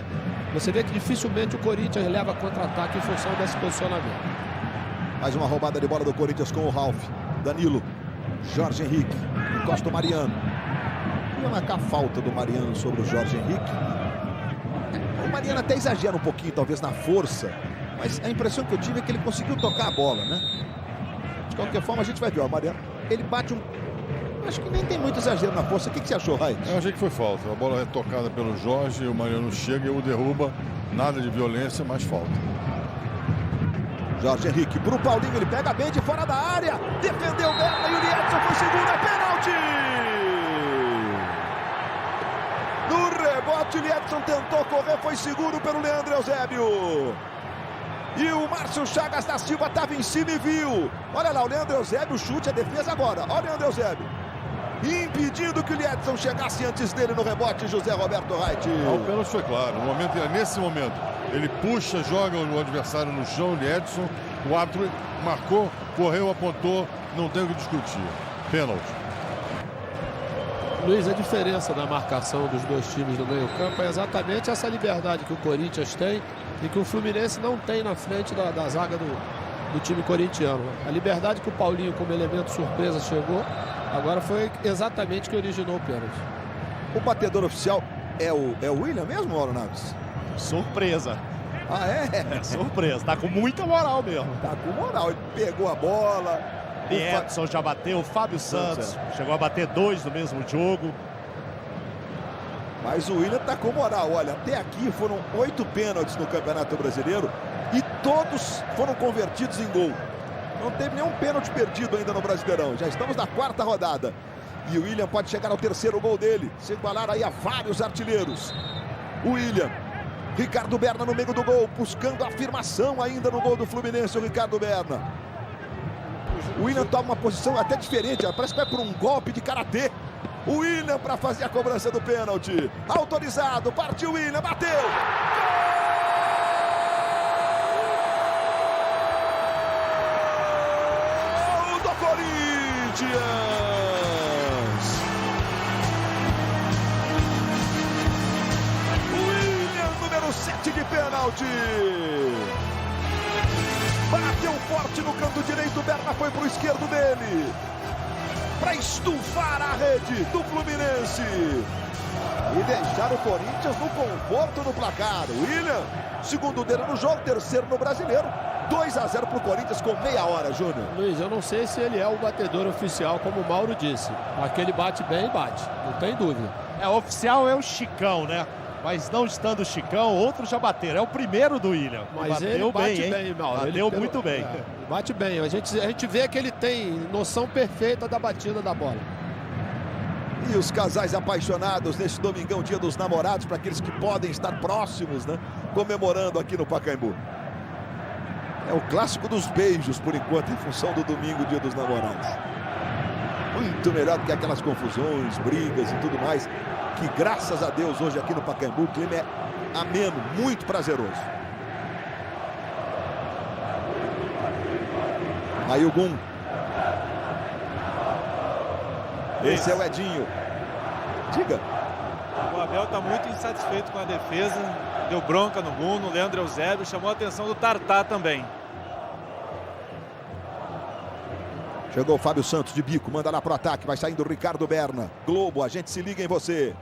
Você vê que dificilmente o Corinthians leva contra-ataque em função desse posicionamento. Mais uma roubada de bola do Corinthians com o Ralf. Danilo. Jorge Henrique. Encosta o Mariano. Ia marcar a falta do Mariano sobre o Jorge Henrique. O Mariano até exagera um pouquinho, talvez, na força. Mas a impressão que eu tive é que ele conseguiu tocar a bola, né? De qualquer forma, a gente vai ver. Ó, o Mariano, ele bate um... Acho que nem tem muito exagero na força. O que você achou, Rai? Eu achei que foi falta. A bola é tocada pelo Jorge, o Mariano chega e o derruba. Nada de violência, mas falta. Jorge Henrique para o Paulinho, ele pega bem de fora da área, defendeu o Berna e o Edson foi seguro, é pênalti! No rebote, o Edson tentou correr, foi seguro pelo Leandro Eusébio. E o Márcio Chagas da Silva estava em cima e viu. Olha lá, o Leandro Eusébio, chute, a defesa agora. Olha o Leandro Eusébio. Impedindo que o Edson chegasse antes dele no rebote, José Roberto Wright. O pênalti foi claro. Nesse momento, ele puxa, joga o adversário no chão, o Edson. O árbitro marcou, correu, apontou, não tem o que discutir. Pênalti. Luiz, a diferença na marcação dos dois times no meio-campo é exatamente essa liberdade que o Corinthians tem e que o Fluminense não tem na frente da zaga do time corintiano. A liberdade que o Paulinho, como elemento surpresa, chegou, agora foi exatamente o que originou o pênalti. O batedor oficial é o William mesmo, Mauro Naves? Surpresa. Ah, é? É surpresa. Tá com muita moral mesmo. Tá com moral. Ele pegou a bola. O Edson já bateu, o Fábio Santos chegou a bater 2 no mesmo jogo. Mas o William tá com moral. Olha, até aqui foram 8 pênaltis no Campeonato Brasileiro e todos foram convertidos em gol. Não teve nenhum pênalti perdido ainda no Brasileirão. Já estamos na 4ª rodada. E o William pode chegar ao 3º gol dele. Se igualar aí a vários artilheiros. O William. Ricardo Berna no meio do gol. Buscando afirmação ainda no gol do Fluminense. O Ricardo Berna. O William toma uma posição até diferente. Parece que vai por um golpe de karatê. O William para fazer a cobrança do pênalti. Autorizado. Partiu o William. Bateu. Gol do Corinthians. William, número 7 de pênalti. Bateu forte no canto direito. Berna foi para o esquerdo dele. Para estufar a rede do Fluminense. E deixar o Corinthians no conforto no placar. William, segundo dele no jogo, 3º no Brasileiro. 2-0 para o Corinthians com meia hora, Júnior. Luiz, eu não sei se ele é o batedor oficial, como o Mauro disse. Mas que ele bate bem, bate. Não tem dúvida. Oficial é o Chicão, né? Mas não estando o Chicão, outros já bateram. É o primeiro do William. Mas bateu ele bate bem, bem, Mauro. Bateu muito bem. Bate bem. A gente vê que ele tem noção perfeita da batida da bola. E os casais apaixonados neste domingão, dia dos namorados, para aqueles que podem estar próximos, né? Comemorando aqui no Pacaembu. É o clássico dos beijos, por enquanto, em função do domingo, dia dos namorados. Muito melhor do que aquelas confusões, brigas e tudo mais, que graças a Deus hoje aqui no Pacaembu o clima é ameno, muito prazeroso. Aí o Gum. Esse é o Edinho. Diga. O Abel está muito insatisfeito com a defesa. Deu bronca no Bruno, no Leandro Eusébio. Chamou a atenção do Tartá também. Chegou o Fábio Santos de bico, manda lá pro ataque, vai saindo o Ricardo Berna. Globo, a gente se liga em você.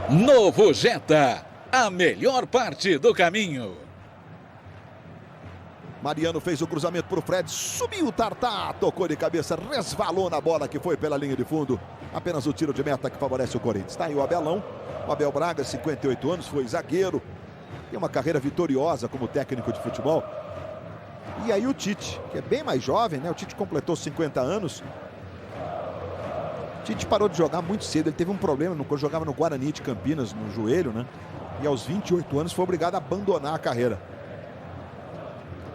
Novo Jetta, a melhor parte do caminho. Mariano fez o cruzamento pro Fred, subiu o Tartá, tocou de cabeça, resvalou na bola que foi pela linha de fundo. Apenas o tiro de meta que favorece o Corinthians. Tá aí o Abelão, o Abel Braga, 58 anos, foi zagueiro. Tem uma carreira vitoriosa como técnico de futebol. E aí o Tite, que é bem mais jovem, né? O Tite completou 50 anos. O Tite parou de jogar muito cedo. Ele teve um problema, jogava no Guarani de Campinas, no joelho, né? E aos 28 anos foi obrigado a abandonar a carreira.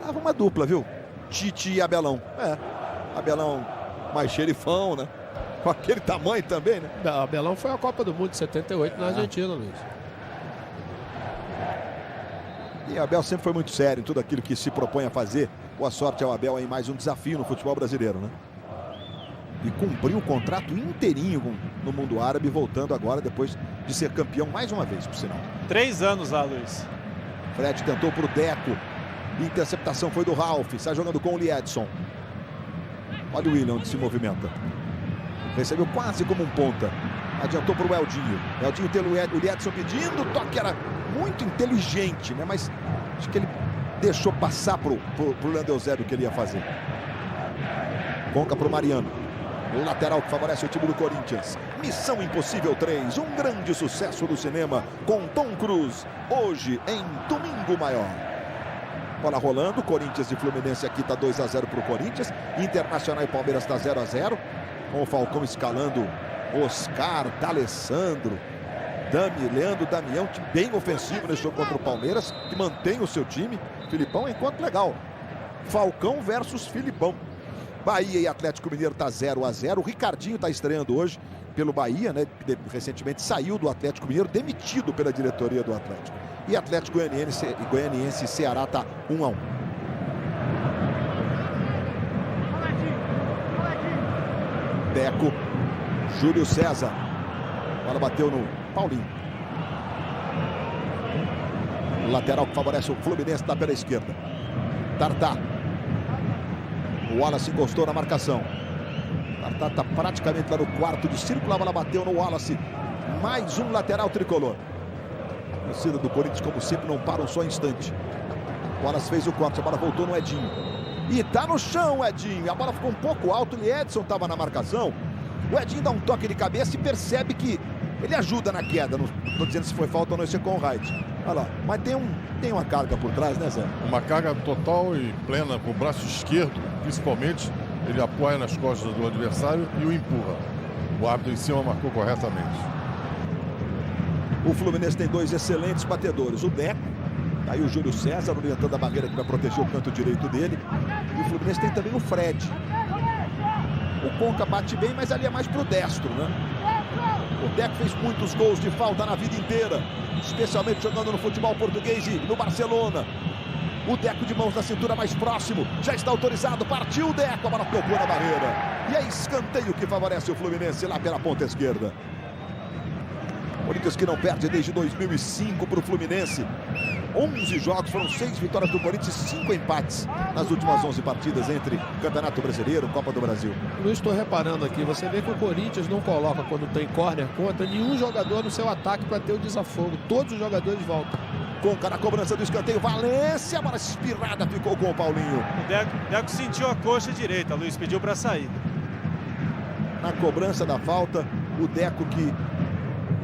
Tava uma dupla, viu? Tite e Abelão. Abelão mais xerifão, né? Com aquele tamanho também, né? Abelão foi a Copa do Mundo de 78 na Argentina, Luiz. E o Abel sempre foi muito sério em tudo aquilo que se propõe a fazer. Boa sorte ao Abel em mais um desafio no futebol brasileiro, né? E cumpriu o contrato inteirinho no mundo árabe, voltando agora depois de ser campeão mais uma vez, por sinal. 3 anos lá, Luiz. Fred tentou pro Deco. Interceptação foi do Ralf. Sai jogando com o Liedson. Olha o William onde se movimenta. Recebeu quase como um ponta. Adiantou pro Eldinho. Eldinho tem o Liedson pedindo. O toque era muito inteligente, né? Mas acho que ele deixou passar pro Leandro Eusébio que ele ia fazer. Conca pro Mariano. O lateral que favorece o time do Corinthians. Missão Impossível 3. Um grande sucesso do cinema com Tom Cruise. Hoje em Domingo Maior. Bola rolando. Corinthians e Fluminense aqui tá 2-0 pro Corinthians. Internacional e Palmeiras tá 0-0. Com o Falcão escalando Oscar, D'Alessandro, Leandro Damião, time bem ofensivo nesse jogo contra o Palmeiras, que mantém o seu time. Filipão, enquanto legal. Falcão versus Filipão. Bahia e Atlético Mineiro tá 0-0. O Ricardinho tá estreando hoje pelo Bahia, né? Recentemente saiu do Atlético Mineiro, demitido pela diretoria do Atlético. E Atlético Goianiense e Ceará tá 1-1. Deco, Júlio César. A bola bateu no Paulinho. O lateral que favorece o Fluminense está pela esquerda. Tartá. O Wallace encostou na marcação. Tartá está praticamente lá no quarto de círculo. A bola bateu no Wallace. Mais um lateral tricolor. A torcida do Corinthians, como sempre, não para um só instante. O Wallace fez o corte. A bola voltou no Edinho. E tá no chão o Edinho. A bola ficou um pouco alta. O Edson estava na marcação. O Edinho dá um toque de cabeça e percebe que ele ajuda na queda. Não estou dizendo se foi falta ou não, esse é com o Wright. Olha lá. Mas tem uma carga por trás, né, Zé? Uma carga total e plena com o braço esquerdo, principalmente. Ele apoia nas costas do adversário e o empurra. O árbitro em cima marcou corretamente. O Fluminense tem 2 excelentes batedores. O Deco. Aí o Júlio César orientando a barreira que vai proteger o canto direito dele. E o Fluminense tem também o Fred. O Conca bate bem, mas ali é mais pro destro, né? O Deco fez muitos gols de falta na vida inteira, especialmente jogando no futebol português e no Barcelona. O Deco de mãos na cintura mais próximo, já está autorizado, partiu o Deco, a bola tocou na barreira. E é escanteio que favorece o Fluminense lá pela ponta esquerda. Corinthians que não perde desde 2005 para o Fluminense. 11 jogos, foram 6 vitórias do Corinthians e 5 empates nas últimas 11 partidas entre Campeonato Brasileiro e Copa do Brasil. Não estou reparando aqui, você vê que o Corinthians não coloca, quando tem corner contra, nenhum jogador no seu ataque para ter o desafogo. Todos os jogadores voltam. Conca na cobrança do escanteio, Valência, a bola espirrada ficou com o Paulinho. O Deco sentiu a coxa direita, Luiz pediu para sair. Na cobrança da falta, o Deco que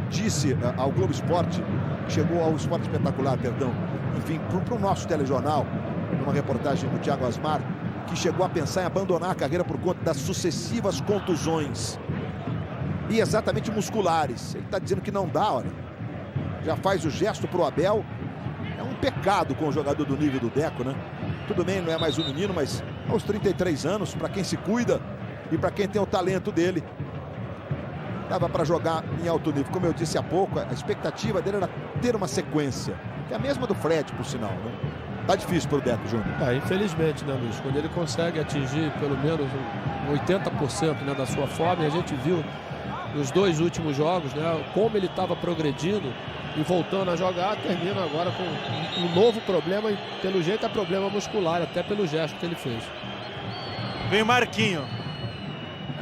disse ao Globo Esporte, chegou ao Esporte Espetacular, perdão, enfim, para o nosso telejornal, numa reportagem do Thiago Asmar, que chegou a pensar em abandonar a carreira por conta das sucessivas contusões. E exatamente musculares. Ele está dizendo que não dá, olha. Já faz o gesto para o Abel. É um pecado com o jogador do nível do Deco, né? Tudo bem, não é mais um menino, mas aos 33 anos, para quem se cuida e para quem tem o talento dele, dava para jogar em alto nível. Como eu disse há pouco, a expectativa dele era ter uma sequência, que é a mesma do Fred, por sinal, né? Tá difícil pro Deco, Júnior. Infelizmente, né, Luiz? Quando ele consegue atingir pelo menos 80%, né, da sua forma, e a gente viu nos 2 últimos jogos, né, como ele estava progredindo e voltando a jogar, termina agora com um novo problema, e pelo jeito é problema muscular, até pelo gesto que ele fez. Vem o Marquinho.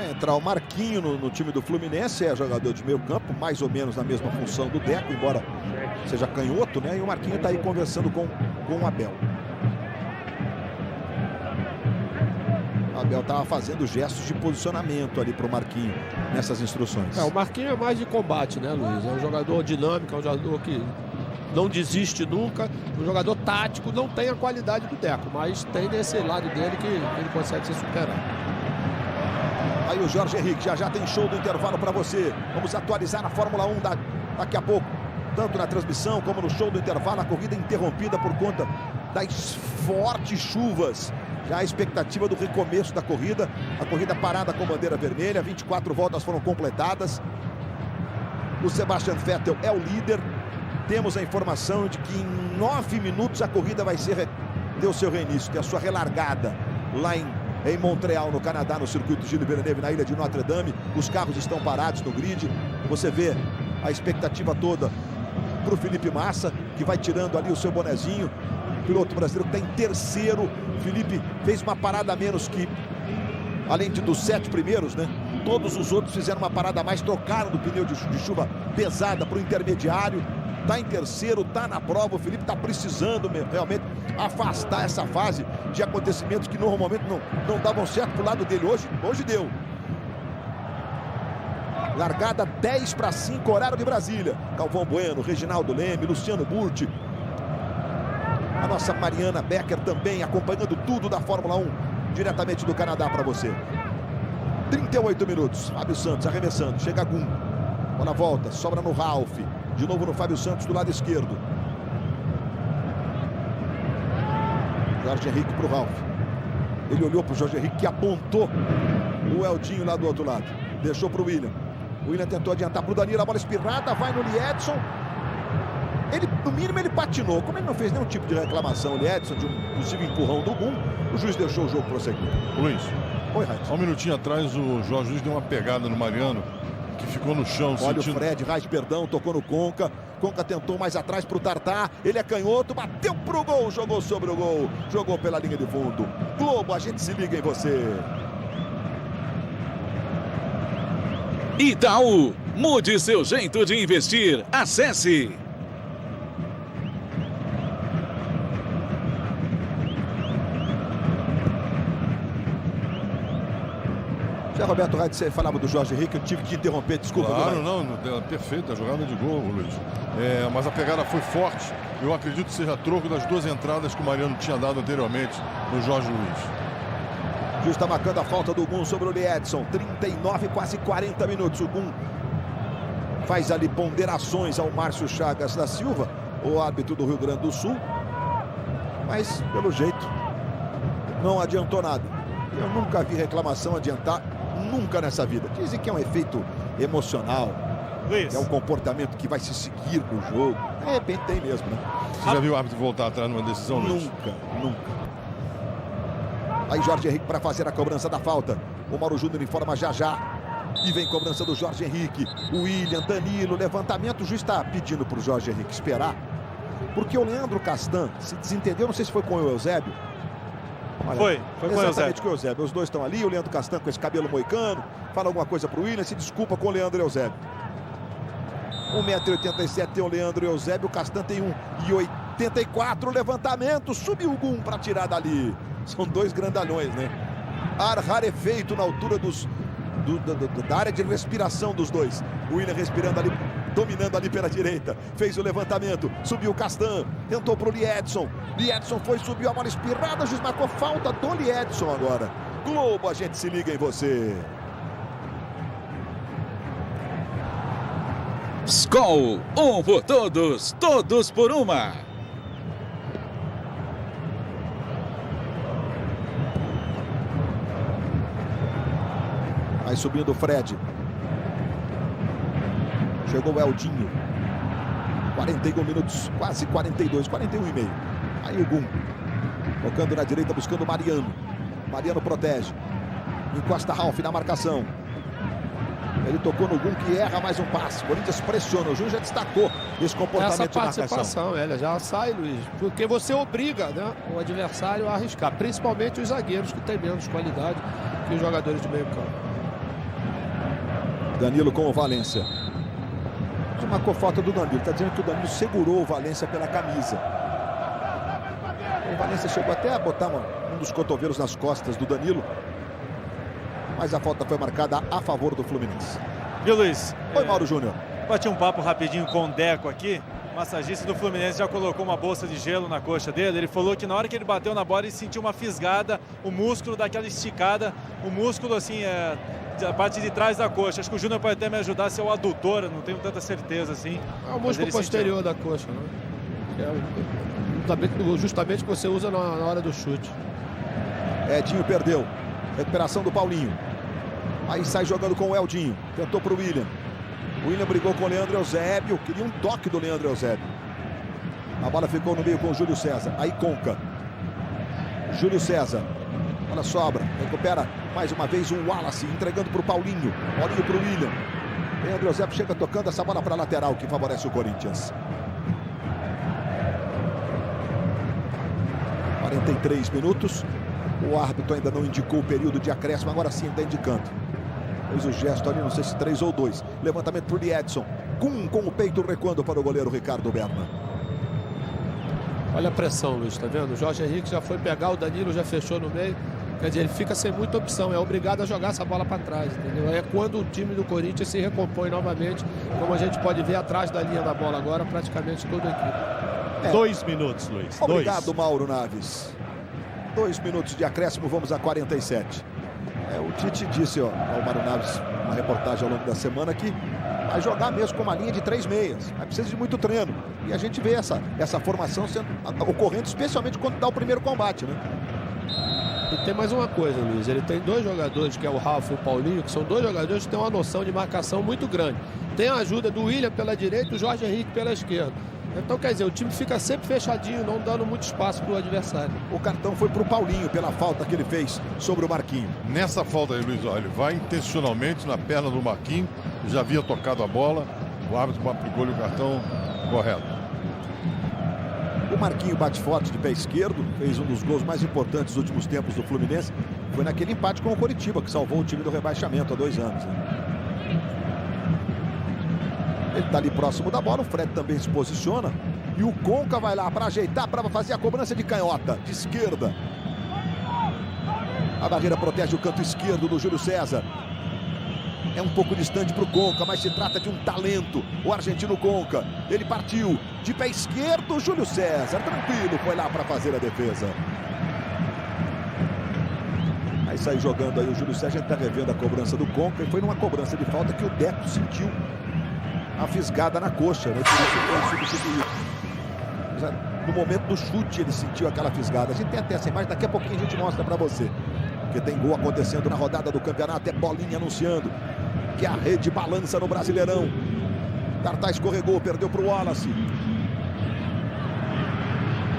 Entrar o Marquinho no time do Fluminense, é jogador de meio campo, mais ou menos na mesma função do Deco, embora seja canhoto, né? E o Marquinho está aí conversando com o Abel. O Abel estava fazendo gestos de posicionamento ali para o Marquinho nessas instruções. O Marquinho é mais de combate, né, Luiz? É um jogador dinâmico, é um jogador que não desiste nunca, um jogador tático, não tem a qualidade do Deco, mas tem nesse lado dele que ele consegue se superar. Aí o Jorge Henrique, já tem show do intervalo para você. Vamos atualizar a Fórmula 1 daqui a pouco. Tanto na transmissão como no show do intervalo. A corrida interrompida por conta das fortes chuvas. Já a expectativa do recomeço da corrida. A corrida parada com bandeira vermelha. 24 voltas foram completadas. O Sebastian Vettel é o líder. Temos a informação de que em 9 minutos a corrida vai ter o seu reinício, ter a sua relargada lá em Montreal, no Canadá, no circuito Gilles Villeneuve, na ilha de Notre Dame. Os carros estão parados no grid. Você vê a expectativa toda para o Felipe Massa, que vai tirando ali o seu bonezinho. Piloto brasileiro que está em terceiro. Felipe fez uma parada a menos que, além dos 7 primeiros, né? Todos os outros fizeram uma parada a mais, trocaram do pneu de chuva pesada para o intermediário. Está em terceiro, está na prova. O Felipe está precisando realmente afastar essa fase de acontecimentos que normalmente não davam certo pro lado dele. Hoje deu. Largada 10:05, horário de Brasília. Galvão Bueno, Reginaldo Leme, Luciano Burti. A nossa Mariana Becker também acompanhando tudo da Fórmula 1, diretamente do Canadá para você. 38 minutos. Fábio Santos arremessando. Chega Gum. Bola volta, sobra no Ralf. De novo no Fábio Santos do lado esquerdo. Jorge Henrique para o Ralf. Ele olhou para o Jorge Henrique, que apontou o Eldinho lá do outro lado. Deixou para o William. O William tentou adiantar para o Danilo. A bola espirrada, vai no Liedson. No mínimo ele patinou. Como ele não fez nenhum tipo de reclamação, o Liedson, de um possível empurrão do Gum, o juiz deixou o jogo prosseguir. Luiz, oi, Raíssa. Há um minutinho atrás o Jorge Luiz deu uma pegada no Mariano, que ficou no chão. Olha o Fred, Reis, perdão, tocou no Conca. Conca tentou mais atrás para o Tartar. Ele é canhoto, bateu pro gol, jogou sobre o gol, jogou pela linha de fundo. Globo, a gente se liga em você. Itaú, mude seu jeito de investir. Acesse. Já Roberto Reis, você falava do Jorge Henrique, eu tive que interromper, desculpa. Claro, não, perfeita a jogada de gol, Luiz. Mas a pegada foi forte. Eu acredito que seja troco das 2 entradas que o Mariano tinha dado anteriormente no Jorge Luiz. O juiz está marcando a falta do Gum sobre o Liedson. 39, quase 40 minutos. O Gum faz ali ponderações ao Márcio Chagas da Silva, o árbitro do Rio Grande do Sul. Mas, pelo jeito, não adiantou nada. Eu nunca vi reclamação adiantar, nunca nessa vida. Dizem que é um efeito emocional. Luiz. É um comportamento que vai se seguir no jogo. De repente tem mesmo, né? Você já viu o árbitro voltar atrás numa decisão, Luiz? Nunca. Aí Jorge Henrique para fazer a cobrança da falta. O Mauro Júnior informa já. E vem cobrança do Jorge Henrique. O William, Danilo, levantamento. O juiz está pedindo para o Jorge Henrique esperar. Porque o Leandro Castan se desentendeu, não sei se foi com o Eusébio. Olha, foi com o exatamente com o Eusébio. Os dois estão ali, o Leandro Castan com esse cabelo moicano. Fala alguma coisa para o William, se desculpa com o Leandro e Eusébio. 1,87 m tem o Leandro e o Eusébio. O Castan tem 1,84 m. Levantamento, subiu o Gum para tirar dali. São 2 grandalhões, né? Ar rarefeito na altura da área de respiração dos dois. O William respirando ali, dominando ali pela direita. Fez o levantamento, subiu o Castan, tentou pro Liedson. Liedson foi, subiu a bola espirrada, o juiz marcou falta do Liedson agora. Globo, a gente se liga em você. Skol, um por todos, todos por uma. Vai subindo o Fred. Chegou o Eldinho. 41 minutos, quase 42, 41 e meio. Aí o Gum Tocando na direita, buscando o Mariano. Mariano protege. Encosta Ralf na marcação. Ele tocou no Gun, que erra mais um passe. Corinthians pressiona. O Júnior já destacou esse comportamento de marcação. Essa participação, ela já sai, Luiz. Porque você obriga, né, o adversário a arriscar. Principalmente os zagueiros, que têm menos qualidade que os jogadores de meio campo. Danilo com o Valência. Marcou falta do Danilo. Está dizendo que o Danilo segurou o Valência pela camisa. O Valência chegou até a botar um dos cotovelos nas costas do Danilo. Mas a falta foi marcada a favor do Fluminense. Viu, Luiz? Foi Mauro Júnior. Bati um papo rapidinho com o Deco aqui. O massagista do Fluminense já colocou uma bolsa de gelo na coxa dele. Ele falou que na hora que ele bateu na bola, ele sentiu uma fisgada. O músculo daquela esticada. O músculo, assim, a parte de trás da coxa. Acho que o Júnior pode até me ajudar a ser o adutor. Não tenho tanta certeza, assim. É o músculo posterior da coxa, né? Justamente que você usa na hora do chute. Edinho perdeu. Recuperação do Paulinho. Aí sai jogando com o Eldinho. Tentou para o William. O William brigou com o Leandro Eusébio. Queria um toque do Leandro Eusébio. A bola ficou no meio com o Júlio César. Aí Conca. Júlio César. Bola sobra. Recupera mais uma vez o Wallace. Entregando para o Paulinho. Paulinho para o William. Leandro Eusébio chega tocando essa bola para a lateral, que favorece o Corinthians. 43 minutos. O árbitro ainda não indicou o período de acréscimo. Agora sim está indicando. Fez o gesto ali, não sei se 3 ou 2. Levantamento para o Edson. Com o peito recuando para o goleiro Ricardo Berna. Olha a pressão, Luiz, tá vendo? O Jorge Henrique já foi pegar, o Danilo já fechou no meio. Quer dizer, ele fica sem muita opção. É obrigado a jogar essa bola para trás, entendeu? É quando o time do Corinthians se recompõe novamente. Como a gente pode ver atrás da linha da bola agora, praticamente toda a equipe. 2 minutos, Luiz. Obrigado, Mauro Naves. 2 minutos de acréscimo, vamos a 47. O Tite disse, ao Mauro Naves, uma reportagem ao longo da semana, que vai jogar mesmo com uma linha de 3 meias. Mas precisa de muito treino. E a gente vê essa formação ocorrendo, especialmente quando dá o primeiro combate, né? E tem mais uma coisa, Luiz. Ele tem 2 jogadores, que é o Ralf e o Paulinho, que são 2 jogadores que têm uma noção de marcação muito grande. Tem a ajuda do William pela direita e o Jorge Henrique pela esquerda. Então, quer dizer, o time fica sempre fechadinho, não dando muito espaço para o adversário. O cartão foi para o Paulinho pela falta que ele fez sobre o Marquinhos. Nessa falta aí, Luiz, ele vai intencionalmente na perna do Marquinhos, já havia tocado a bola, o árbitro aplicou-lhe o cartão correto. O Marquinhos bate forte de pé esquerdo, fez um dos gols mais importantes dos últimos tempos do Fluminense. Foi naquele empate com o Coritiba, que salvou o time do rebaixamento há 2 anos. Né? Ele está ali próximo da bola, o Fred também se posiciona. E o Conca vai lá para ajeitar, para fazer a cobrança de canhota, de esquerda. A barreira protege o canto esquerdo do Júlio César. É um pouco distante para o Conca, mas se trata de um talento. O argentino Conca, ele partiu de pé esquerdo, o Júlio César, tranquilo, foi lá para fazer a defesa. Aí sai jogando aí o Júlio César, a gente está revendo a cobrança do Conca. E foi numa cobrança de falta que o Deco sentiu a fisgada na coxa, né? Por isso foi substituído. No momento do chute ele sentiu aquela fisgada. A gente tem até essa imagem, daqui a pouquinho a gente mostra para você. Porque tem gol acontecendo na rodada do campeonato, é bolinha anunciando que a rede balança no Brasileirão. Tartá escorregou, perdeu para o Wallace.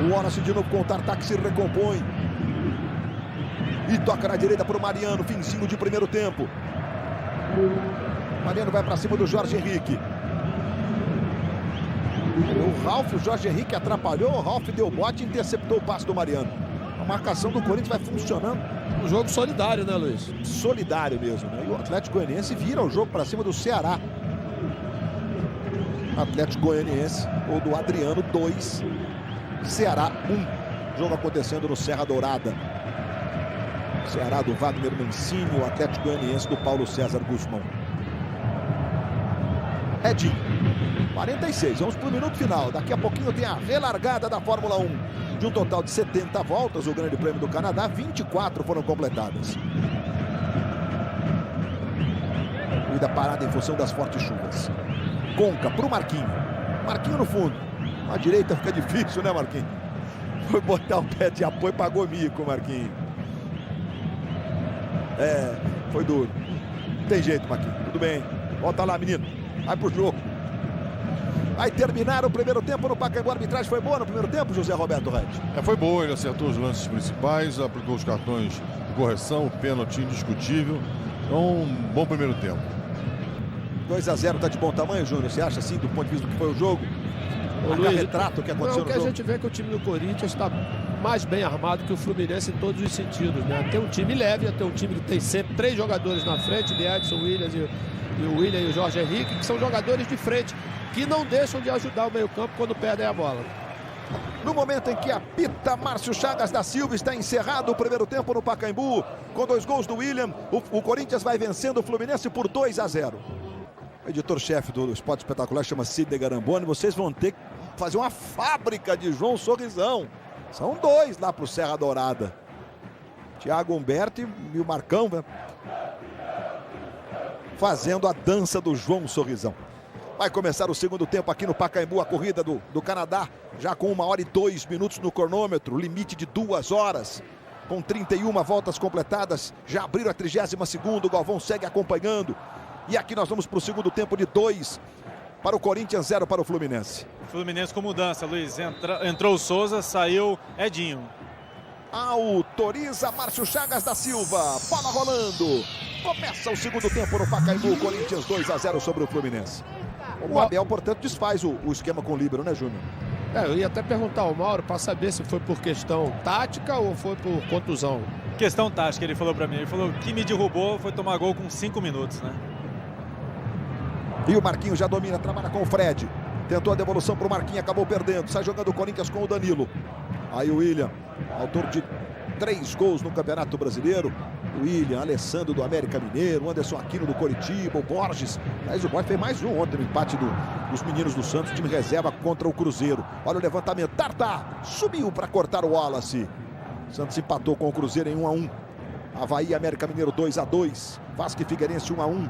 O Wallace de novo com o Tartá, que se recompõe. E toca na direita para o Mariano, finzinho de primeiro tempo. Mariano vai para cima do Jorge Henrique. O Ralf, o Jorge Henrique atrapalhou, o Ralf deu bote e interceptou o passe do Mariano. A marcação do Corinthians vai funcionando. Um jogo solidário, né, Luiz? Solidário mesmo, né? E o Atlético Goianiense vira o jogo para cima do Ceará. Atlético Goianiense, ou do Adriano, 2. Ceará, 1. Jogo acontecendo no Serra Dourada. Ceará do Wagner Mancini, o Atlético Goianiense do Paulo César Guzmão. Edinho, 46, vamos para o minuto final. Daqui a pouquinho tem a relargada da Fórmula 1. De um total de 70 voltas, o Grande Prêmio do Canadá, 24 foram completadas. Corrida parada em função das fortes chuvas. Conca para o Marquinhos. Marquinhos no fundo. À direita fica difícil, né, Marquinhos? Foi botar o pé de apoio, pagou mico, Marquinhos. Foi duro. Não tem jeito, Marquinhos. Tudo bem. Volta lá, menino. Vai pro jogo. Vai terminar o primeiro tempo no Pacaembu. A arbitragem foi boa no primeiro tempo, José Roberto Red? Foi boa, ele acertou os lances principais, aplicou os cartões de correção, o pênalti indiscutível. Então, um bom primeiro tempo. 2-0 tá de bom tamanho, Júnior? Você acha assim, do ponto de vista do que foi o jogo? Retrato o que aconteceu no jogo? A gente vê que o time do Corinthians está mais bem armado que o Fluminense em todos os sentidos, né? Tem um time leve, tem um time que tem sempre 3 jogadores na frente, de Edson, Williams e o William e o Jorge Henrique, que são jogadores de frente, que não deixam de ajudar o meio-campo quando perdem a bola. No momento em que apita Márcio Chagas da Silva, está encerrado o primeiro tempo no Pacaembu, com 2 gols do William, o Corinthians vai vencendo o Fluminense por 2-0. O editor-chefe do Esporte Espetacular chama Sidney Garamboni. Vocês vão ter que fazer uma fábrica de João Sorrisão. São 2 lá para o Serra Dourada. Thiago Humberto e o Marcão, né? Fazendo a dança do João Sorrisão. Vai começar o segundo tempo aqui no Pacaembu, a corrida do Canadá, já com 1 hora e 2 minutos no cronômetro, limite de 2 horas, com 31 voltas completadas, já abriram a 32ª, o Galvão segue acompanhando, e aqui nós vamos para o segundo tempo de 2 para o Corinthians, 0 para o Fluminense. Fluminense com mudança, Luiz, entrou o Souza, saiu Edinho. Autoriza Márcio Chagas da Silva, bola rolando, começa o segundo tempo no Pacaembu, Corinthians 2-0 sobre o Fluminense. O Abel, portanto, desfaz o esquema com o líbero, né, Júnior? Eu ia até perguntar ao Mauro para saber se foi por questão tática ou foi por contusão. Questão tática, ele falou para mim. Ele falou que me derrubou foi tomar gol com 5 minutos, né? E o Marquinhos já domina, trabalha com o Fred. Tentou a devolução para o Marquinhos, acabou perdendo. Sai jogando o Corinthians com o Danilo. Aí o William, autor de 3 gols no Campeonato Brasileiro. O William, Alessandro do América Mineiro, o Anderson Aquino do Coritiba, o Borges. Mas o Borges fez mais um ontem no empate dos meninos do Santos, time reserva contra o Cruzeiro. Olha o levantamento, Tartá subiu para cortar o Wallace. Santos empatou com o Cruzeiro em 1-1. Avaí, América Mineiro 2-2. Vasco e Figueirense 1-1.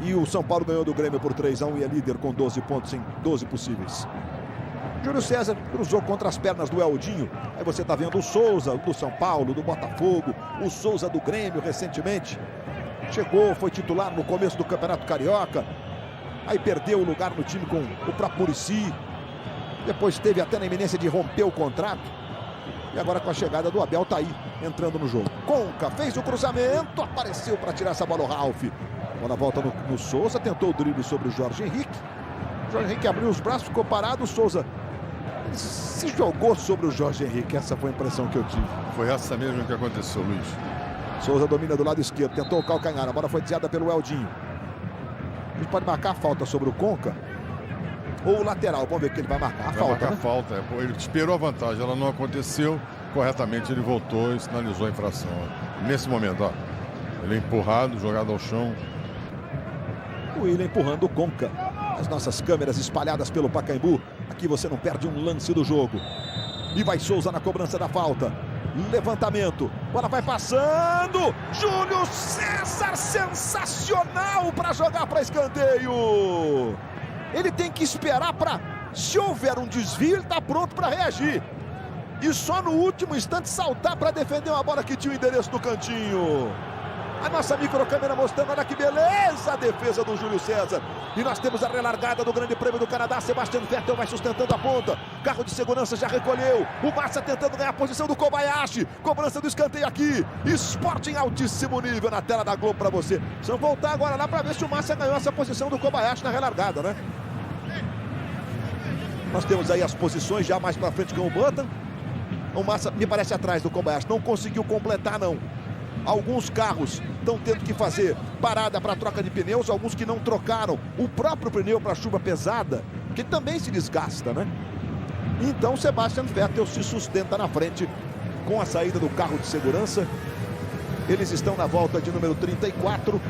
E o São Paulo ganhou do Grêmio por 3-1 e é líder com 12 pontos em 12 possíveis. Júlio César cruzou contra as pernas do Eldinho. Aí você está vendo o Souza do São Paulo, do Botafogo, o Souza do Grêmio recentemente. Chegou, foi titular no começo do Campeonato Carioca. Aí perdeu o lugar no time com o próprio Muricy. Depois teve até na iminência de romper o contrato. E agora com a chegada do Abel tá aí, entrando no jogo. Conca fez o cruzamento, apareceu para tirar essa bola o Ralf. Bola volta no Souza, tentou o drible sobre o Jorge Henrique. O Jorge Henrique abriu os braços, ficou parado, o Souza se jogou sobre o Jorge Henrique. Essa foi a impressão que eu tive. Foi essa mesmo que aconteceu, Luiz. Souza domina do lado esquerdo, tentou o calcanhar, a bola foi desviada pelo Eldinho. A gente pode marcar a falta sobre o Conca ou o lateral, vamos ver que ele vai marcar a falta. Marcar né? a falta, ele esperou a vantagem, ela não aconteceu, corretamente ele voltou e sinalizou a infração. Nesse momento, ó, ele é empurrado, jogado ao chão. O William empurrando o Conca. As nossas câmeras espalhadas pelo Pacaembu. Aqui você não perde um lance do jogo. E vai Souza na cobrança da falta. Levantamento. Bola vai passando. Júlio César, sensacional para jogar para escanteio. Ele tem que esperar para, se houver um desvio, ele está pronto para reagir. E só no último instante saltar para defender uma bola que tinha o endereço do cantinho. A nossa microcâmera mostrando, olha que beleza a defesa do Júlio César. E nós temos a relargada do Grande Prêmio do Canadá. Sebastian Vettel vai sustentando a ponta. Carro de segurança já recolheu. O Massa tentando ganhar a posição do Kobayashi. Cobrança do escanteio aqui. Esporte em altíssimo nível na tela da Globo para você. Precisamos voltar agora lá para ver se o Massa ganhou essa posição do Kobayashi na relargada, né? Nós temos aí as posições já mais para frente com o Button. O Massa me parece atrás do Kobayashi. Não conseguiu completar, não. Alguns carros estão tendo que fazer parada para troca de pneus, alguns que não trocaram o próprio pneu para chuva pesada, que também se desgasta, né? Então Sebastian Vettel se sustenta na frente com a saída do carro de segurança. Eles estão na volta de número 34,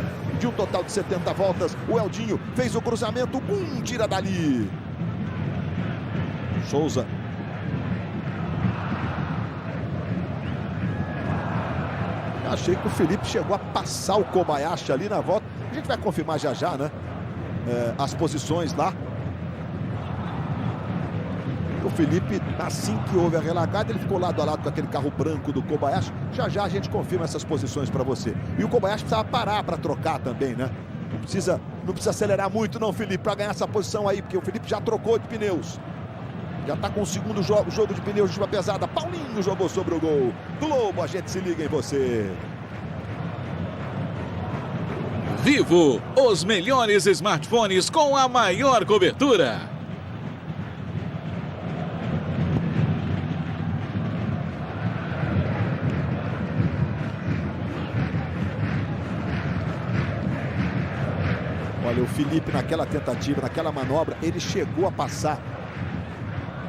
de um total de 70 voltas. O Eldinho fez o cruzamento, tira dali. Souza. Achei que o Felipe chegou a passar o Kobayashi ali na volta. A gente vai confirmar já já, né? As posições lá. O Felipe, assim que houve a relargada, ele ficou lado a lado com aquele carro branco do Kobayashi. Já já a gente confirma essas posições para você. E o Kobayashi precisava parar para trocar também, né? Não precisa Não precisa acelerar muito não, Felipe, para ganhar essa posição aí, porque o Felipe já trocou de pneus. Já está com o segundo jogo de pneus de chuva pesada. Paulinho jogou sobre o gol. Globo, a gente se liga em você. Vivo, os melhores smartphones com a maior cobertura. Olha, o Felipe naquela tentativa, naquela manobra, ele chegou a passar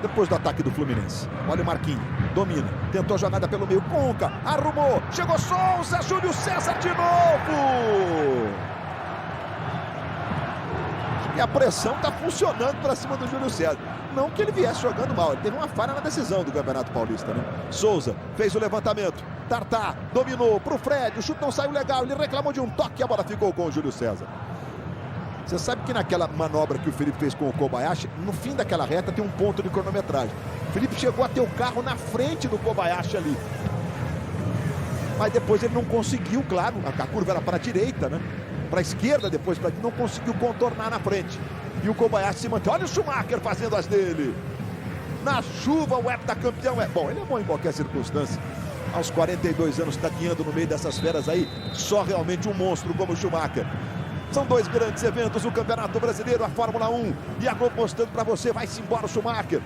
depois do ataque do Fluminense. Olha o Marquinhos, domina, tentou a jogada pelo meio, Conca, arrumou, chegou Souza, Júlio César de novo! E a pressão está funcionando para cima do Júlio César. Não que ele viesse jogando mal, ele teve uma falha na decisão do Campeonato Paulista, né? Souza fez o levantamento, Tartá dominou para o Fred, o chute não saiu legal, ele reclamou de um toque e a bola ficou com o Júlio César. Você sabe que naquela manobra que o Felipe fez com o Kobayashi, no fim daquela reta tem um ponto de cronometragem. O Felipe chegou a ter o carro na frente do Kobayashi ali. Mas depois ele não conseguiu, claro, a curva era para a direita, né? Para a esquerda depois, não conseguiu contornar na frente. E o Kobayashi se mantém. Olha o Schumacher fazendo as dele. Na chuva o heptacampeão é bom, ele é bom em qualquer circunstância. Aos 42 anos está guiando no meio dessas feras aí, só realmente um monstro como o Schumacher. São dois grandes eventos, o Campeonato Brasileiro, a Fórmula 1 e a Globo mostrando para você, vai-se embora o Schumacher.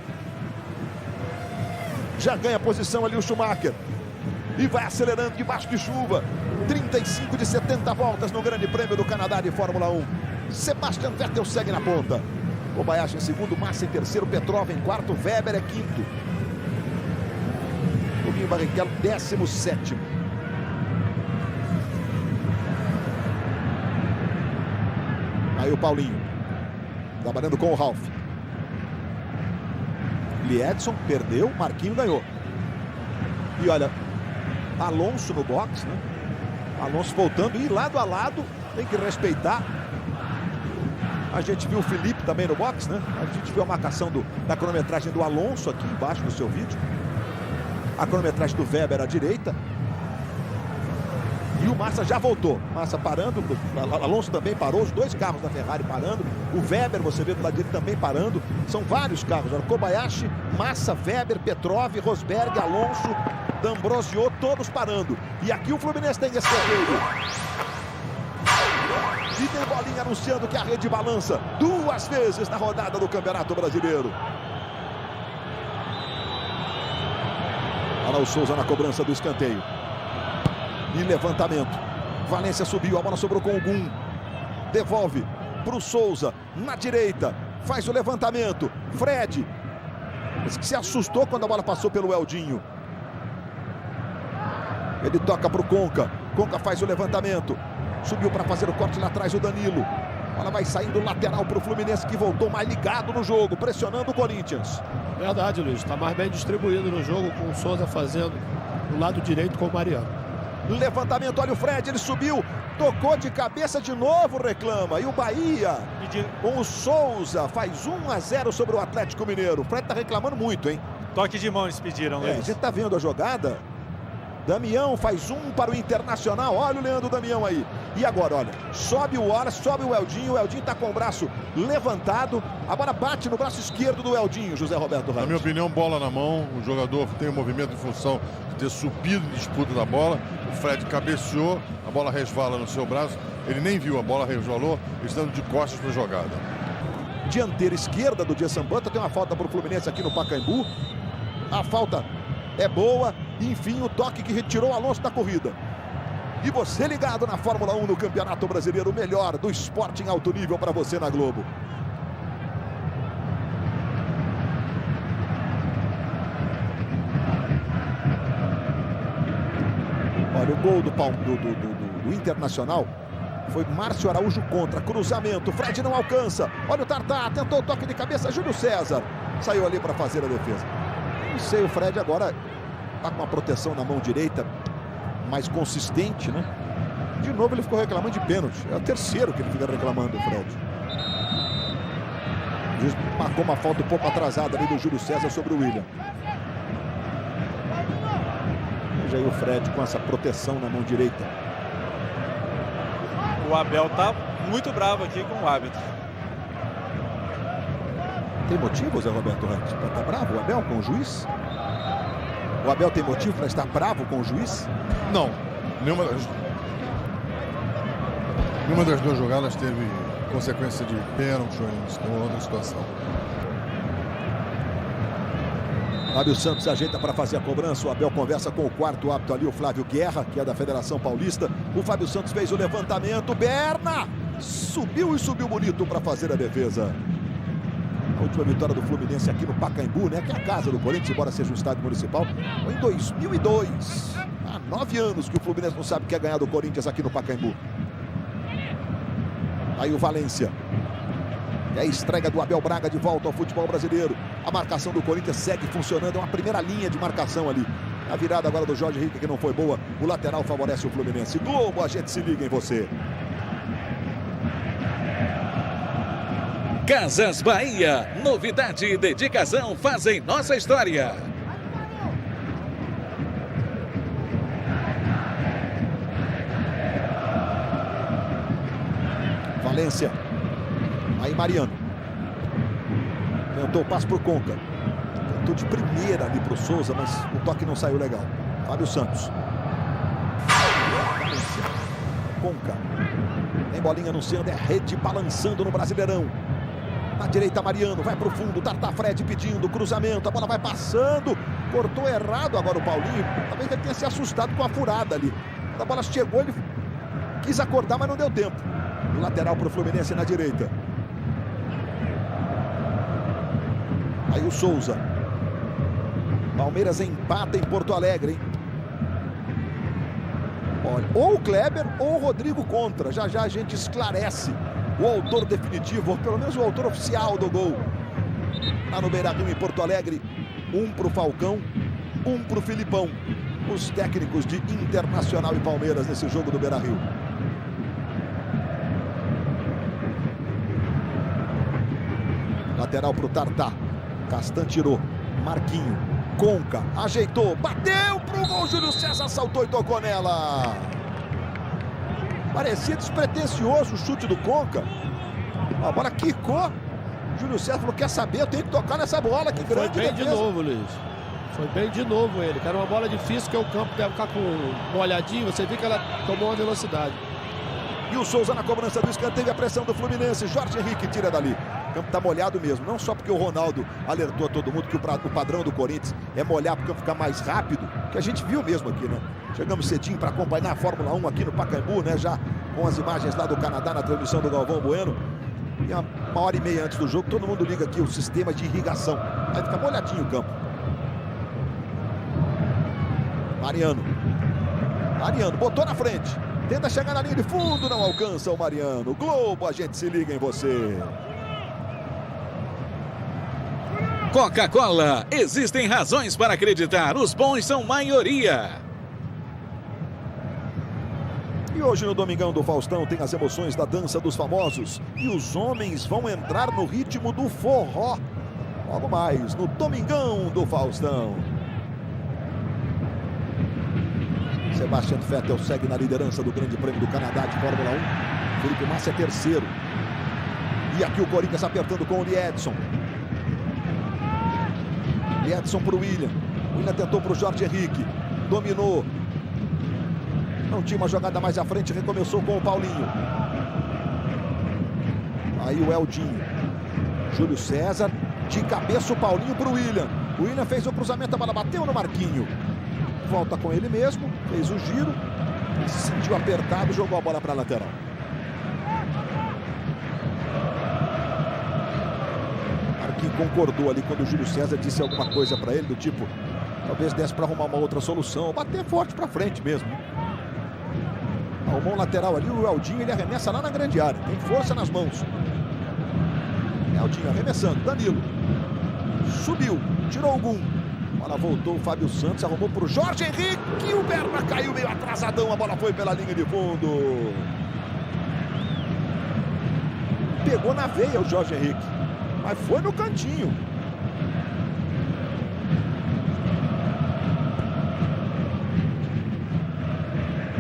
Já ganha posição ali o Schumacher. E vai acelerando debaixo de chuva. 35 de 70 voltas no Grande Prêmio do Canadá de Fórmula 1. Sebastian Vettel segue na ponta. Kobayashi em segundo, Massa em terceiro, Petrov em quarto, Weber é quinto. Rubinho Barrichello, 17º. Aí o Paulinho, trabalhando com o Ralf. Liedson perdeu, Marquinho ganhou. E olha, Alonso no box, né? Alonso voltando e lado a lado, tem que respeitar. A gente viu o Felipe também no box, né? A gente viu a marcação da cronometragem do Alonso aqui embaixo no seu vídeo. A cronometragem do Weber à direita. E o Massa já voltou. Massa parando, Alonso também parou, os dois carros da Ferrari parando. O Weber, você vê do lado dele também parando. São vários carros. Olha, Kobayashi, Massa, Weber, Petrov, Rosberg, Alonso, D'Ambrosio, todos parando. E aqui o Fluminense tem escanteio. E tem bolinha anunciando que a rede balança 2 vezes na rodada do Campeonato Brasileiro. Olha o Souza na cobrança do escanteio. E levantamento. Valência subiu, a bola sobrou com o Gum. Devolve para o Souza, na direita. Faz o levantamento. Fred. Esse que se assustou quando a bola passou pelo Eldinho. Ele toca para o Conca. Conca faz o levantamento. Subiu para fazer o corte lá atrás o Danilo. A bola vai saindo lateral para o Fluminense, que voltou mais ligado no jogo, pressionando o Corinthians. Verdade, Luiz. Está mais bem distribuído no jogo, com o Souza fazendo do lado direito com o Mariano. Levantamento, olha o Fred, ele subiu, tocou de cabeça de novo, reclama. E o Bahia, com o Souza, faz 1-0 sobre o Atlético Mineiro. O Fred está reclamando muito, hein? Toque de mão eles pediram, Luiz. A gente está vendo a jogada. Damião faz 1 para o Internacional. Olha o Leandro Damião aí. E agora, olha, sobe o Wallace, sobe o Eldinho está com o braço levantado. A bola bate no braço esquerdo do Eldinho, José Roberto Ramos. Na minha opinião, bola na mão. O jogador tem um movimento em função de ter subido de disputa da bola. O Fred cabeceou, a bola resvala no seu braço. Ele nem viu, a bola resvalou, estando de costas para a jogada. Dianteira esquerda do Dia Sambanta, tem uma falta para o Fluminense aqui no Pacaembu. A falta é boa. Enfim, o toque que retirou o Alonso da corrida. E você ligado na Fórmula 1 no Campeonato Brasileiro, o melhor do esporte em alto nível para você na Globo. Olha, o gol do Internacional foi Márcio Araújo contra, cruzamento, Fred não alcança. Olha o Tartá, tentou o toque de cabeça, Júlio César saiu ali para fazer a defesa. Não sei, o Fred agora está com uma proteção na mão direita mais consistente, né? De novo ele ficou reclamando de pênalti. É o terceiro que ele fica reclamando, o Fred. Marcou uma falta um pouco atrasada ali do Júlio César sobre o William. Veja aí o Fred com essa proteção na mão direita. O Abel tá muito bravo aqui com o árbitro. Tem motivo, Zé Roberto Rantes, para estar bravo o Abel com o juiz? O Abel tem motivo para estar bravo com o juiz? Não, nenhuma das duas jogadas teve consequência de pênalti ou outra situação. Fábio Santos se ajeita para fazer a cobrança. O Abel conversa com o quarto árbitro ali, o Flávio Guerra, que é da Federação Paulista. O Fábio Santos fez o levantamento. Berna subiu e subiu bonito para fazer a defesa. A última vitória do Fluminense aqui no Pacaembu, né? Que é a casa do Corinthians, embora seja um estádio municipal, foi em 2002. Há 9 anos que o Fluminense não sabe que é ganhar do Corinthians aqui no Pacaembu. Aí o Valência. É a estreia do Abel Braga de volta ao futebol brasileiro. A marcação do Corinthians segue funcionando. É uma primeira linha de marcação ali. A virada agora do Jorge Henrique, que não foi boa. O lateral favorece o Fluminense. Globo, a gente se liga em você. Casas Bahia. Novidade e dedicação fazem nossa história. Valência. Aí Mariano. Tentou o passe pro Conca. Tentou de primeira ali pro Souza, mas o toque não saiu legal. Fábio Santos. Valência. Conca. Tem bolinha no centro, é rede balançando no Brasileirão. Na direita Mariano, vai pro fundo, Tartar Fred pedindo cruzamento, a bola vai passando. Cortou errado agora o Paulinho. Talvez ele tenha se assustado com a furada ali. Quando a bola chegou, ele quis acordar, mas não deu tempo. O lateral pro Fluminense na direita. Aí o Souza. Palmeiras empata em Porto Alegre, hein? Olha, ou o Kleber ou o Rodrigo contra. Já já a gente esclarece o autor definitivo, ou pelo menos o autor oficial do gol. Lá no Beira-Rio, em Porto Alegre. Um pro Falcão, um pro Filipão. Os técnicos de Internacional e Palmeiras nesse jogo do Beira-Rio. Lateral pro Tartar. Castan tirou. Marquinho. Conca. Ajeitou. Bateu pro gol. Júlio César saltou e tocou nela. Parecia despretensioso o chute do Conca. A bola quicou. Júlio César falou, quer saber? Eu tenho que tocar nessa bola. Que grande Foi bem defesa. de novo, Luiz. Foi bem de novo ele. Que era uma bola difícil, que o campo deve ficar com uma olhadinha. Você viu que ela tomou uma velocidade. E o Souza na cobrança do escanteio, teve a pressão do Fluminense. Jorge Henrique tira dali. O campo tá molhado mesmo. Não só porque o Ronaldo alertou a todo mundo que o padrão do Corinthians é molhar para o campo ficar mais rápido. Que a gente viu mesmo aqui, né? Chegamos cedinho para acompanhar a Fórmula 1 aqui no Pacaembu, né? Já com as imagens lá do Canadá na transmissão do Galvão Bueno. E uma hora e meia antes do jogo, todo mundo liga aqui o sistema de irrigação. Aí fica molhadinho o campo. Mariano. Mariano botou na frente. Tenta chegar na linha de fundo, não alcança o Mariano. Globo, a gente se liga em você. Coca-Cola. Existem razões para acreditar. Os bons são maioria. E hoje no Domingão do Faustão tem as emoções da dança dos famosos. E os homens vão entrar no ritmo do forró. Logo mais no Domingão do Faustão. Sebastian Vettel segue na liderança do Grande Prêmio do Canadá de Fórmula 1. Felipe Massa é terceiro. E aqui o Corinthians apertando com o Liedson. Liedson para o William. William tentou para o Jorge Henrique. Dominou. Não tinha uma jogada mais à frente. Recomeçou com o Paulinho. Aí o Eldinho. Júlio César. De cabeça o Paulinho para o William. O William fez o cruzamento. A bola bateu no Marquinho. Volta com ele mesmo, fez o giro, se sentiu apertado, jogou a bola para a lateral. Marquinhos concordou ali quando o Júlio César disse alguma coisa para ele, do tipo, talvez desse para arrumar uma outra solução, bater forte para frente mesmo. Arrumou um lateral ali, o Eldinho, ele arremessa lá na grande área, tem força nas mãos. Eldinho arremessando, Danilo, subiu, tirou o gum. A bola voltou, o Fábio Santos arrumou para o Jorge Henrique. E o Berna caiu meio atrasadão. A bola foi pela linha de fundo. Pegou na veia o Jorge Henrique. Mas foi no cantinho.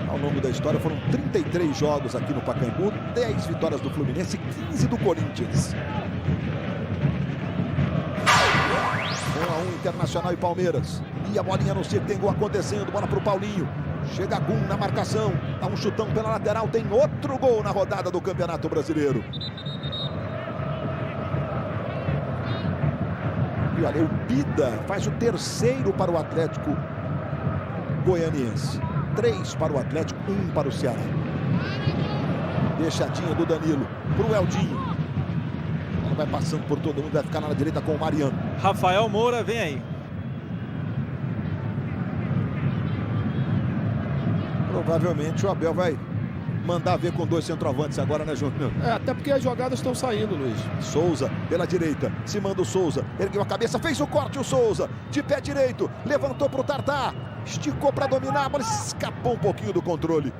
Ao longo da história. Foram 33 jogos aqui no Pacaembu, 10 vitórias do Fluminense, 15 do Corinthians. 1-1 Internacional e Palmeiras. E a bolinha no seco, tem gol acontecendo, bola pro Paulinho. Chega Gum na marcação, dá um chutão pela lateral, tem outro gol na rodada do Campeonato Brasileiro. E olha, o Bida faz o terceiro para o Atlético Goianiense. 3 para o Atlético, 1 para o Ceará. Deixadinha do Danilo pro Eldinho. Ela vai passando por todo mundo, vai ficar na direita com o Mariano. Rafael Moura vem aí. Provavelmente o Abel vai mandar ver com 2 centroavantes agora, né, Júnior? Até porque as jogadas estão saindo, Luiz. Souza pela direita, se manda o Souza, ergueu a cabeça, fez o corte o Souza, de pé direito, levantou para o Tartá, esticou para dominar, a bola escapou um pouquinho do controle.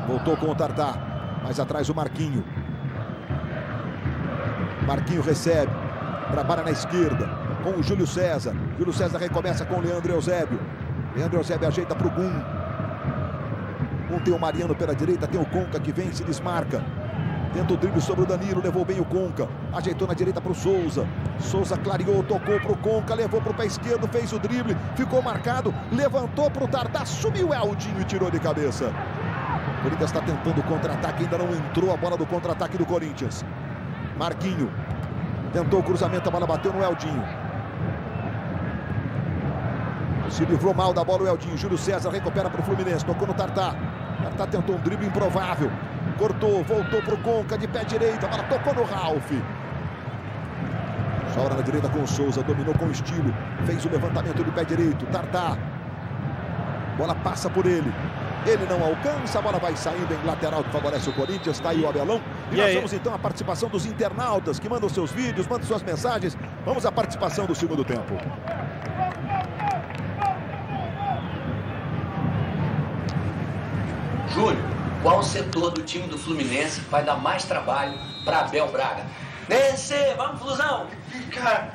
Voltou com o Tartá, mais atrás o Marquinho. Marquinho recebe, trabalha na esquerda, com o Júlio César. Júlio César recomeça com o Leandro Eusébio. Leandro Eusébio ajeita para o Gum. Tem o Mariano pela direita, tem o Conca que vem, se desmarca. Tenta o drible sobre o Danilo, levou bem o Conca. Ajeitou na direita para o Souza. Souza clareou, tocou para o Conca, levou para o pé esquerdo, fez o drible, ficou marcado, levantou para o Tartá, subiu o Eldinho e tirou de cabeça. O Corinthians está tentando o contra-ataque, ainda não entrou a bola do contra-ataque do Corinthians. Marquinho tentou o cruzamento, a bola bateu no Eldinho. Se livrou mal da bola o Eldinho. Júlio César recupera para o Fluminense, tocou no Tartá. Tartá tentou um drible improvável, cortou, voltou para o Conca de pé direito, a bola tocou no Ralf. Sobra na direita com o Souza, dominou com estilo, fez o levantamento de pé direito. Tartá, bola passa por ele, ele não alcança, a bola vai saindo em lateral que favorece o Corinthians. Está aí o Abelão. E nós vamos então à participação dos internautas que mandam seus vídeos, mandam suas mensagens. Vamos à participação do segundo tempo. Júlio, qual setor do time do Fluminense vai dar mais trabalho para Abel Braga? Descer, vamos, Flusão! Fica!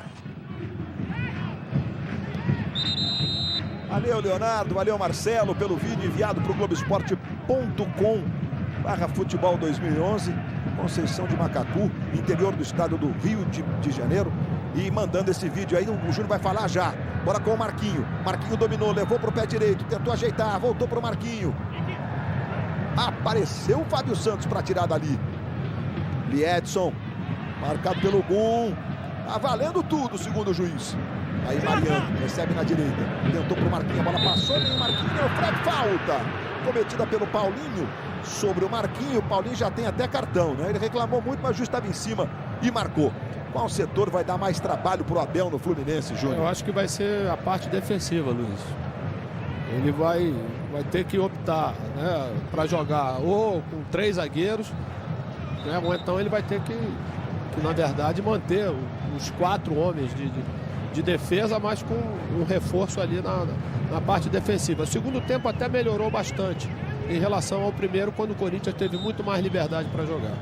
Valeu, Leonardo, valeu, Marcelo, pelo vídeo enviado para o Globoesporte.com/futebol 2011, Conceição de Macacu, interior do estado do Rio de Janeiro. E mandando esse vídeo aí, o Júnior vai falar já. Bora com o Marquinho. Marquinho dominou, levou para o pé direito, tentou ajeitar, voltou para o Marquinho. Apareceu o Fábio Santos para tirar dali. Liedson, marcado pelo Gum. Tá valendo tudo, segundo o juiz. Aí Mariano recebe na direita. Tentou pro Marquinhos, a bola passou, nem o Marquinhos, o Fred, falta. Cometida pelo Paulinho sobre o Marquinhos. O Paulinho já tem até cartão, né? Ele reclamou muito, mas o juiz estava em cima e marcou. Qual setor vai dar mais trabalho pro Abel no Fluminense, Júnior? Eu acho que vai ser a parte defensiva, Luiz. Ele vai ter que optar, né, para jogar ou com 3 zagueiros, né, ou então ele vai ter que na verdade manter os 4 homens de defesa, mas com um reforço ali na parte defensiva. O segundo tempo até melhorou bastante em relação ao primeiro, quando o Corinthians teve muito mais liberdade para jogar.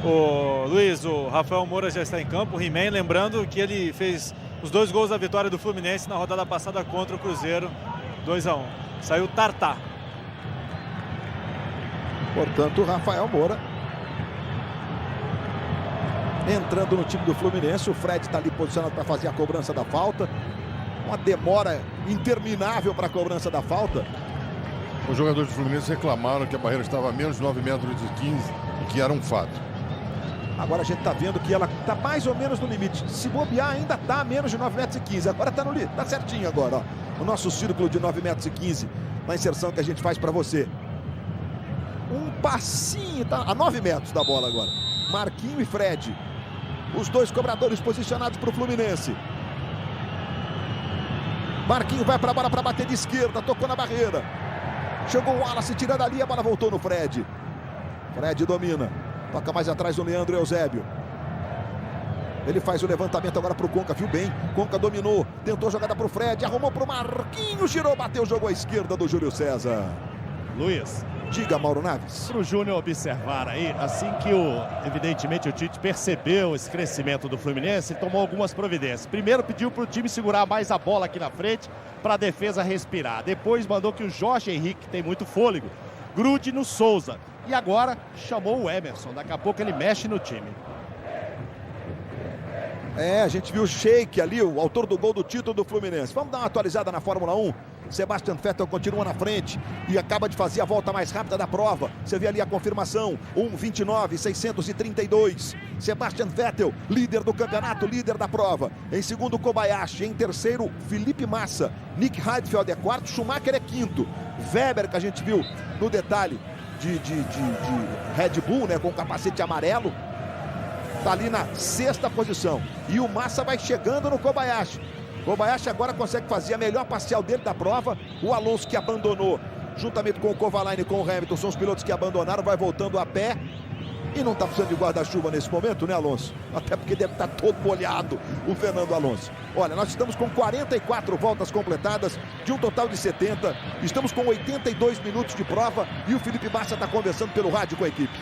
O Luiz, o Rafael Moura já está em campo, o He-Man, lembrando que ele fez os 2 gols da vitória do Fluminense na rodada passada contra o Cruzeiro, 2-1. Saiu Tartá. Portanto, o Rafael Moura entrando no time do Fluminense. O Fred está ali posicionado para fazer a cobrança da falta. Uma demora interminável para a cobrança da falta. Os jogadores do Fluminense reclamaram que a barreira estava a menos de 9 metros de 15, o que era um fato. Agora a gente está vendo que ela está mais ou menos no limite. Se bobear, ainda está a menos de 9 metros e 15. Agora está no limite, está certinho agora, ó. O nosso círculo de 9 metros e 15 na inserção que a gente faz para você. Um passinho, tá a 9 metros da bola agora. Marquinho e Fred. Os 2 cobradores posicionados para o Fluminense. Marquinho vai para a bola para bater de esquerda, tocou na barreira. Chegou o Wallace tirando ali, a bola voltou no Fred. Fred domina. Toca mais atrás o Leandro Eusébio. Ele faz o levantamento agora para o Conca, viu bem. Conca dominou, tentou jogada para o Fred, arrumou para o Marquinhos, girou, bateu, jogou à esquerda do Júlio César. Luiz. Diga, Mauro Naves. Para o Júnior observar aí, assim que evidentemente o Tite percebeu esse crescimento do Fluminense, ele tomou algumas providências. Primeiro pediu para o time segurar mais a bola aqui na frente, para a defesa respirar. Depois mandou que o Jorge Henrique, que tem muito fôlego, grude no Souza. E agora chamou o Emerson. Daqui a pouco ele mexe no time. A gente viu o Sheik ali, o autor do gol do título do Fluminense. Vamos dar uma atualizada na Fórmula 1. Sebastian Vettel continua na frente e acaba de fazer a volta mais rápida da prova. Você vê ali a confirmação, 1:29.632. Sebastian Vettel, líder do campeonato, líder da prova. Em segundo, Kobayashi. Em terceiro, Felipe Massa. Nick Heidfeld é quarto, Schumacher é quinto. Weber, que a gente viu no detalhe de Red Bull, né, com o capacete amarelo, está ali na sexta posição. E o Massa vai chegando no Kobayashi. Kobayashi agora consegue fazer a melhor parcial dele da prova. O Alonso, que abandonou, juntamente com o Kovalainen e com o Hamilton, são os pilotos que abandonaram, vai voltando a pé. E não está precisando de guarda-chuva nesse momento, né, Alonso? Até porque deve estar todo molhado o Fernando Alonso. Olha, nós estamos com 44 voltas completadas, de um total de 70. Estamos com 82 minutos de prova e o Felipe Massa está conversando pelo rádio com a equipe.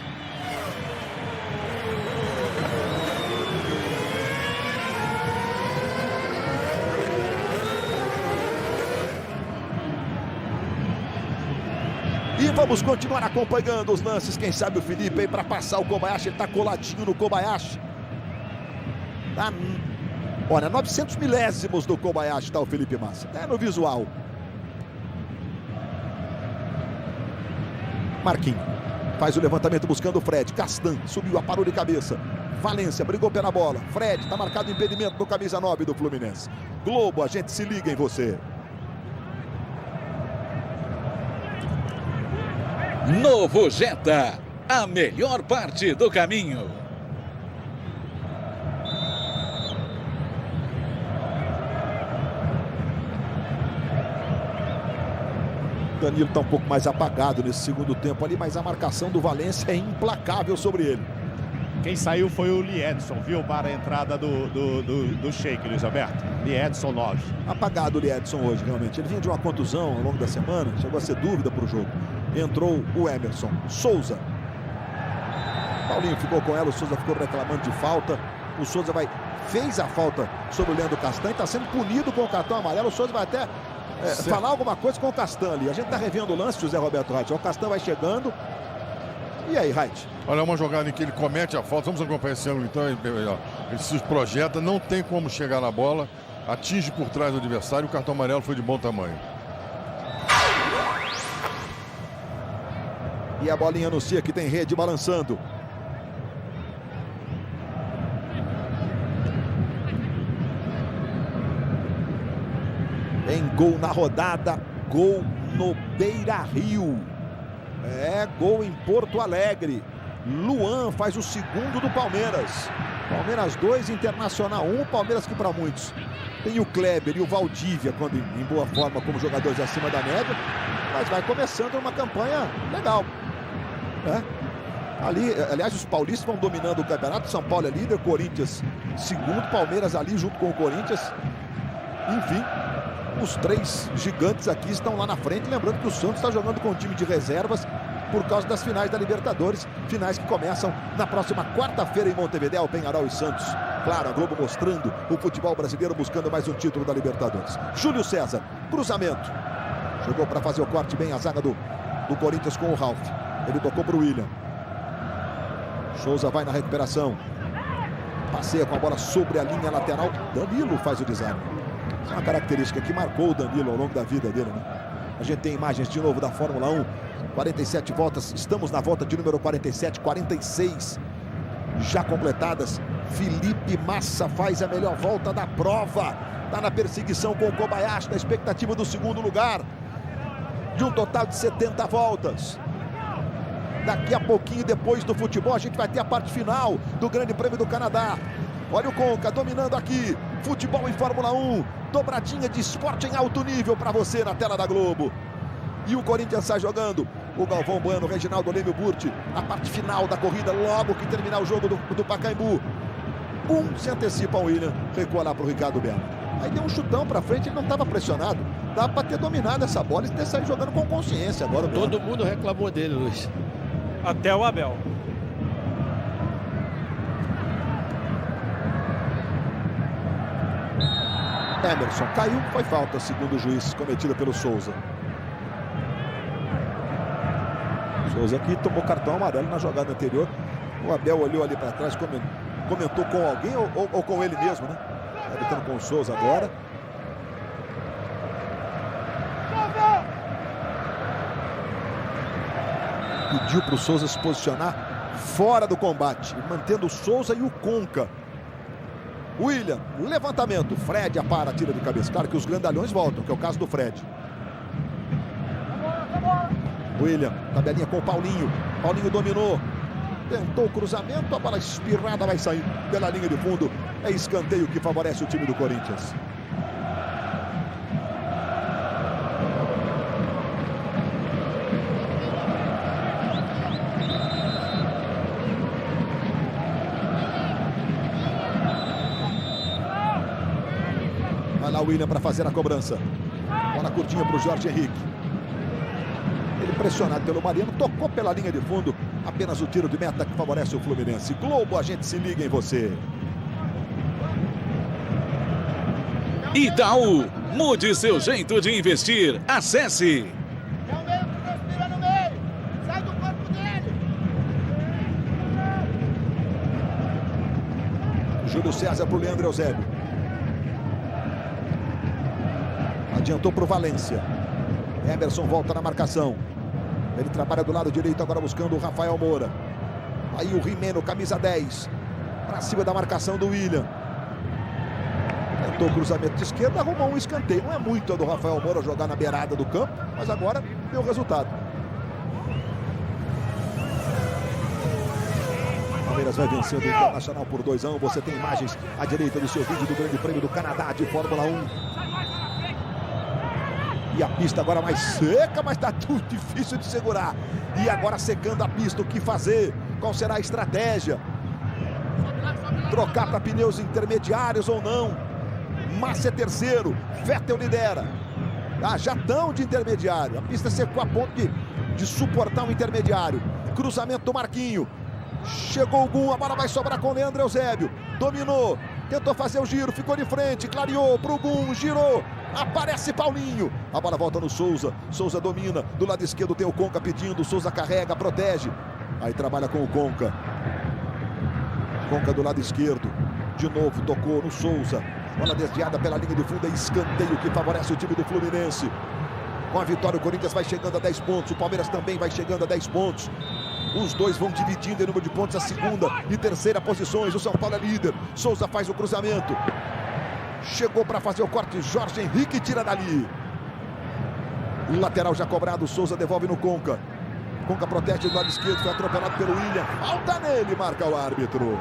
E vamos continuar acompanhando os lances. Quem sabe o Felipe aí para passar o Kobayashi. Ele está coladinho no Kobayashi. Olha, 900 milésimos do Kobayashi está o Felipe Massa. É no visual. Marquinhos faz o levantamento buscando o Fred. Castan subiu, aparou de cabeça. Valência brigou pela bola. Fred, está marcado o impedimento do camisa 9 do Fluminense. Globo, a gente se liga em você. Novo Jetta, a melhor parte do caminho. Danilo está um pouco mais apagado nesse segundo tempo ali, mas a marcação do Valência é implacável sobre ele. Quem saiu foi o Liedson, viu? Para a entrada do Sheik, Luiz Alberto. Liedson 9. Apagado o Liedson hoje, realmente. Ele vinha de uma contusão ao longo da semana, chegou a ser dúvida para o jogo. Entrou o Emerson. Souza. Paulinho ficou com ela, o Souza ficou reclamando de falta. O Souza fez a falta sobre o Leandro Castan e está sendo punido com o cartão amarelo. O Souza vai até falar alguma coisa com o Castan ali. A gente está revendo o lance, José Roberto Reit. O Castan vai chegando. E aí, Reit? Olha, uma jogada em que ele comete a falta. Vamos acompanhar esse ângulo, então. Ele se projeta, não tem como chegar na bola. Atinge por trás do adversário. O cartão amarelo foi de bom tamanho. E a bolinha anuncia que tem rede balançando. Em gol na rodada, gol no Beira-Rio. Gol em Porto Alegre. Luan faz o segundo do Palmeiras. Palmeiras 2, Internacional 1. Palmeiras que para muitos tem o Kleber e o Valdívia quando em boa forma como jogadores acima da média. Mas vai começando uma campanha legal. Aliás, os paulistas vão dominando o campeonato. São Paulo é líder, Corinthians segundo, Palmeiras ali junto com o Corinthians. Enfim, os três gigantes aqui estão lá na frente. Lembrando que o Santos está jogando com um time de reservas por causa das finais da Libertadores. Finais que começam na próxima quarta-feira em Montevidéu, Peñarol e Santos. Claro, a Globo mostrando o futebol brasileiro buscando mais um título da Libertadores. Júlio César, cruzamento. Chegou para fazer o corte bem a zaga do Corinthians com o Ralf. Ele tocou para o William. Souza vai na recuperação. Passeia com a bola sobre a linha lateral. Danilo faz o desarme. É uma característica que marcou o Danilo ao longo da vida dele, né? A gente tem imagens de novo da Fórmula 1. 47 voltas. Estamos na volta de número 47. 46 já completadas. Felipe Massa faz a melhor volta da prova. Está na perseguição com o Kobayashi, na expectativa do segundo lugar. De um total de 70 voltas. Daqui a pouquinho, depois do futebol, a gente vai ter a parte final do Grande Prêmio do Canadá. Olha o Conca dominando aqui. Futebol em Fórmula 1. Dobradinha de esporte em alto nível para você na tela da Globo. E o Corinthians sai jogando. O Galvão Bueno, o Reginaldo Leme, o Burti. A parte final da corrida, logo que terminar o jogo do Pacaembu. Se antecipa o William. Recua lá para o Ricardo Belo. Aí deu um chutão para frente, ele não estava pressionado. Dá para ter dominado essa bola e ter saído jogando com consciência agora. Todo mundo reclamou dele, Luiz. Até o Abel. Emerson caiu, foi falta, segundo o juiz, cometida pelo Souza. Souza aqui tomou cartão amarelo na jogada anterior. O Abel olhou ali para trás, comentou com alguém ou com ele mesmo, né? Tá lutando com o Souza agora. Pediu para o Souza se posicionar fora do combate, mantendo o Souza e o Conca. William, levantamento. Fred apara, tira de cabeça. Claro que os grandalhões voltam, que é o caso do Fred. William, tabelinha com o Paulinho. Paulinho dominou. Tentou o cruzamento, a bola espirrada vai sair pela linha de fundo. É escanteio que favorece o time do Corinthians. Vai lá o William para fazer a cobrança. Bola curtinha para o Jorge Henrique. Ele pressionado pelo Mariano, tocou pela linha de fundo. Apenas o tiro de meta que favorece o Fluminense. Globo, a gente se liga em você. Itaú, mude seu jeito de investir. Acesse. Sai do corpo dele. Júlio César para o Leandro Eusébio. Adiantou para o Valência. Emerson volta na marcação. Ele trabalha do lado direito agora buscando o Rafael Moura. Aí o Rimeno, camisa 10. Para cima da marcação do William. Tentou o cruzamento de esquerda, arrumou um escanteio. Não é muito a do Rafael Moura jogar na beirada do campo, mas agora deu resultado. Palmeiras vai vencendo o Internacional por 2-1. Você tem imagens à direita do seu vídeo do Grande Prêmio do Canadá de Fórmula 1. E a pista agora mais seca, mas está tudo difícil de segurar. E agora secando a pista, o que fazer? Qual será a estratégia? Trocar para pneus intermediários ou não? Massa é terceiro, Vettel lidera. Já estão de intermediário. A pista secou a ponto de suportar um intermediário. Cruzamento do Marquinho. Chegou o Gum, a bola vai sobrar com o Leandro Eusébio. Dominou, tentou fazer o giro, ficou de frente, clareou pro Gum, girou. Aparece Paulinho. A bola volta no Souza. Souza domina. Do lado esquerdo tem o Conca pedindo. Souza carrega, protege. Aí trabalha com o Conca. Conca do lado esquerdo. De novo tocou no Souza. Bola desviada pela linha de fundo. É escanteio que favorece o time do Fluminense. Com a vitória o Corinthians vai chegando a 10 pontos. O Palmeiras também vai chegando a 10 pontos. Os dois vão dividindo em número de pontos a segunda e terceira posições. O São Paulo é líder. Souza faz o cruzamento. Chegou para fazer o corte, Jorge Henrique tira dali. O lateral já cobrado, Souza devolve no Conca. Conca protege do lado esquerdo, foi atropelado pelo William. Falta nele, marca o árbitro.